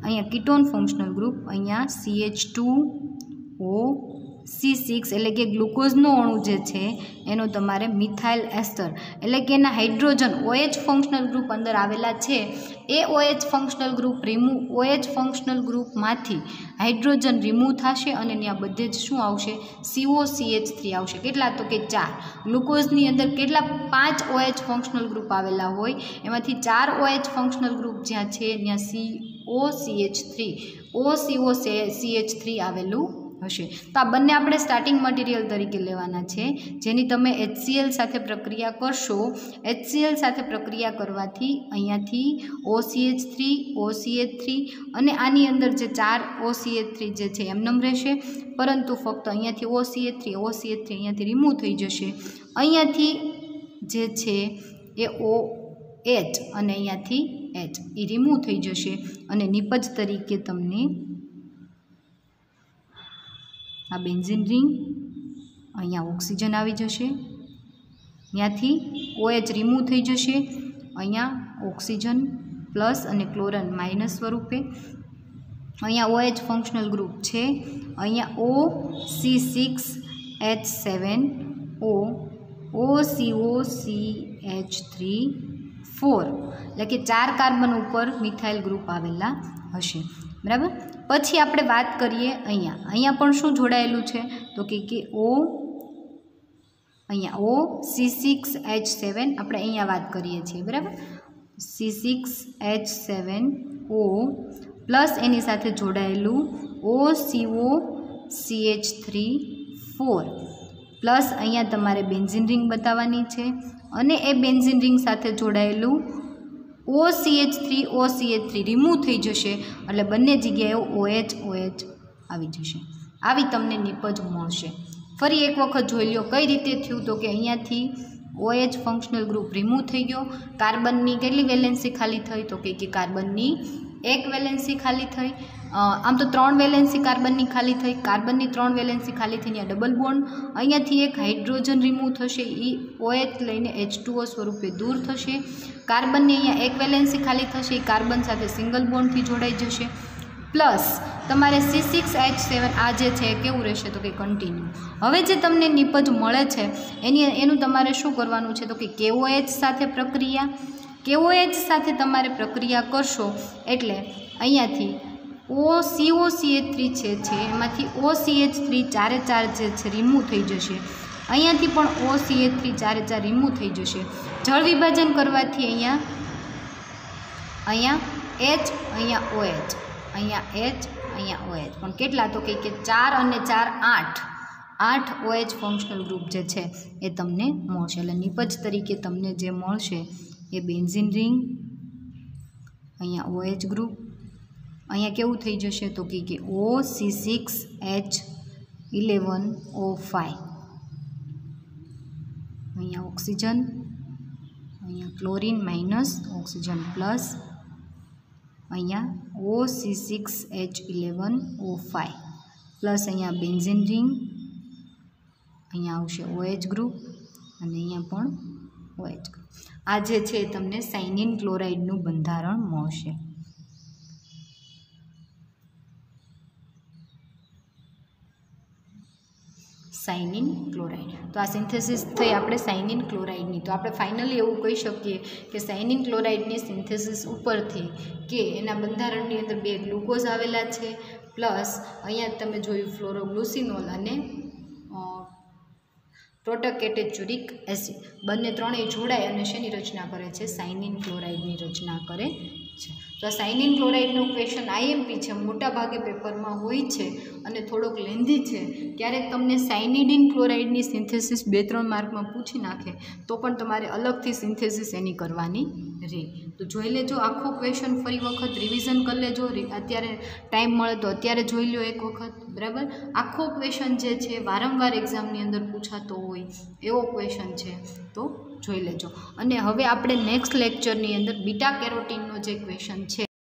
અહીંયા કીટોન ફંક્શનલ ગ્રુપ, અહીંયા CH2O C6 એટલે કે ગ્લુકોઝનો અણુ જે છે એનો તમારે મિથાઇલ એસ્ટર એટલે કે એના હાઇડ્રોજન OH ફંક્શનલ ગ્રુપ અંદર આવેલા છે એ OH functional group OH functional ગ્રુપમાંથી હાઇડ્રોજન રિમૂવ થશે અને ત્યાં બધે જ શું આવશે COCH3 આવશે। કેટલા, તો કે 4। ગ્લુકોઝની અંદર કેટલા 5 OH ફંક્શનલ ગ્રુપ આવેલા હોય એમાંથી 4 OH ફંક્શનલ ગ્રુપ જ્યાં છે ત્યાં OCH3 આવેલું હશે। તો આ બંને આપણે સ્ટાર્ટિંગ મટીરિયલ તરીકે લેવાના છે, જેની તમે HCl સાથે પ્રક્રિયા કરશો। HCl સાથે પ્રક્રિયા કરવાથી અહીંયાથી OCH3 અને આની અંદર જે 4 OCH3 જે છે એમનેમ રહેશે, પરંતુ ફક્ત અહીંયાથી OCH3 અહીંયાથી રિમૂવ થઈ જશે। અહીંયાથી જે છે એ OH અને અહીંયાથી H એ રિમૂવ થઈ જશે, અને નિપજ તરીકે તમને આ બેન્ઝીન રિંગ, અહીંયા ઓક્સિજન આવી જશે, ત્યાંથી OH રિમૂવ થઈ જશે, અહીંયા ઓક્સિજન પ્લસ અને ક્લોરન માઇનસ સ્વરૂપે, અહીંયા OH ફંક્શનલ ગ્રુપ છે, અહીંયા OC6H7O OCOCH3 એટલે કે 4 કાર્બન ઉપર મિથાઇલ ગ્રુપ આવેલા હશે, બરાબર। પછી આપણે વાત કરીએ અહીંયા પણ શું જોડાયેલું છે, તો કે અહીંયા C6H7 આપણે અહીંયા વાત કરીએ છીએ, બરાબર। C6H7O પ્લસ એની સાથે જોડાયેલું OCOCH3 પ્લસ અહીંયા તમારે બેન્ઝીન રિંગ બતાવવાની છે, અને એ બેન્ઝીન રિંગ સાથે જોડાયેલું OCH3 રિમૂવ થઈ જશે, એટલે બંને જગ્યાએ OH આવી જશે। આવી તમને નિપજ મળશે। ફરી એક વખત જોઈ લો કઈ રીતે થયું, તો કે અહીંયાથી OH ફંક્શનલ ગ્રુપ રિમૂવ થઈ ગયો, કાર્બનની કેટલી વેલેન્સી ખાલી થઈ, તો કે કાર્બનની 1 વેલેન્સી ખાલી થઈ। આમ તો 3 વેલેન્સી કાર્બનની ખાલી થઈ, કાર્બનની 3 વેલેન્સી ખાલી થઈને ડબલ બોન્ડ, અહીંયાથી એક હાઇડ્રોજન રિમૂવ થશે, એ OH લઈને H2O સ્વરૂપે દૂર થશે। કાર્બનની અહીંયા 1 વેલેન્સી ખાલી થશે, એ કાર્બન સાથે સિંગલ બોન્ડથી જોડાઈ જશે, પ્લસ તમારે C6H7 આ જે છે એ કેવું રહેશે તો કે કન્ટિન્યુ. હવે જે તમને નિપજ મળે છે એનું તમારે શું કરવાનું છે તો કે KOH સાથે પ્રક્રિયા. KOH સાથે તમારે પ્રક્રિયા કરશો એટલે અહીંયાથી COCH3 છે એમાંથી OCH3 ચારે ચાર જે છે રિમૂવ થઈ જશે. અહીંયાથી પણ OCH3 ચારે ચાર રિમૂવ થઈ જશે. જળ વિભાજન કરવાથી અહીંયા H, અહીંયા OH, અહીંયા H, અહીંયા OH. પણ કેટલા તો કે 4 અને 4 8 OH ફંક્શનલ ગ્રુપ જે છે એ તમને મળશે. એટલે નિપજ તરીકે તમને જે મળશે એ બેન્ઝીન રિંગ, અહીંયા OH ગ્રુપ, અહીંયા કેવું થઈ જશે તો કે OC6H11O5, અહીંયા ઓક્સિજન, અહીંયા ક્લોરીન માઇનસ ઓક્સિજન પ્લસ, અહીંયા OC6H11O5 પ્લસ અહીંયા બેન્ઝીન રિંગ, અહીંયા આવશે OH ગ્રુપ અને અહીંયા પણ OH ગ્રુપ. આ જે છે તમને સાયનિન ક્લોરાઇડનું બંધારણ મળશે. સાયનિન ક્લોરાઇડ. તો આ સિન્થેસિસ થઈ આપણે સાયનિન ક્લોરાઇડની. તો આપણે ફાઇનલી એવું કહી શકીએ કે સાયનિન ક્લોરાઇડની સિન્થેસિસ ઉપરથી કે એના બંધારણની અંદર 2 ગ્લુકોઝ આવેલા છે પ્લસ અહીંયા તમે જોયું ફ્લોરોગ્લુસિનોલ અને પ્રોટોકેટેચ્યુરિક એસિડ બંને ત્રણેય જોડાય અને શેની રચના કરે છે સાયનિન ક્લોરાઇડની રચના કરે છે. તો આ સાયનિન ક્લોરાઇડનો ક્વેશ્ચન IMP છે, મોટાભાગે પેપરમાં હોય છે અને થોડોક લેન્ધી છે. ક્યારેક તમને સાયનિડિન ક્લોરાઇડની સિન્થેસિસ 2-3 માર્કમાં પૂછી નાખે તો પણ તમારે અલગથી સિન્થેસિસ એની કરવાની રહે. તો જોઈ લેજો આખો ક્વેશ્ચન, ફરી વખત રિવિઝન કરી લેજો. અત્યારે ટાઈમ મળે તો અત્યારે જોઈ લો એક વખત, બરાબર. આખો ક્વેશ્ચન જે છે વારંવાર એક્ઝામની અંદર પૂછાતો હોય એવો ક્વેશ્ચન છે, તો જોઈ લેજો. અને હવે આપણે નેક્સ્ટ લેક્ચરની અંદર બીટા કેરોટીનનો જે ક્વેશ્ચન છે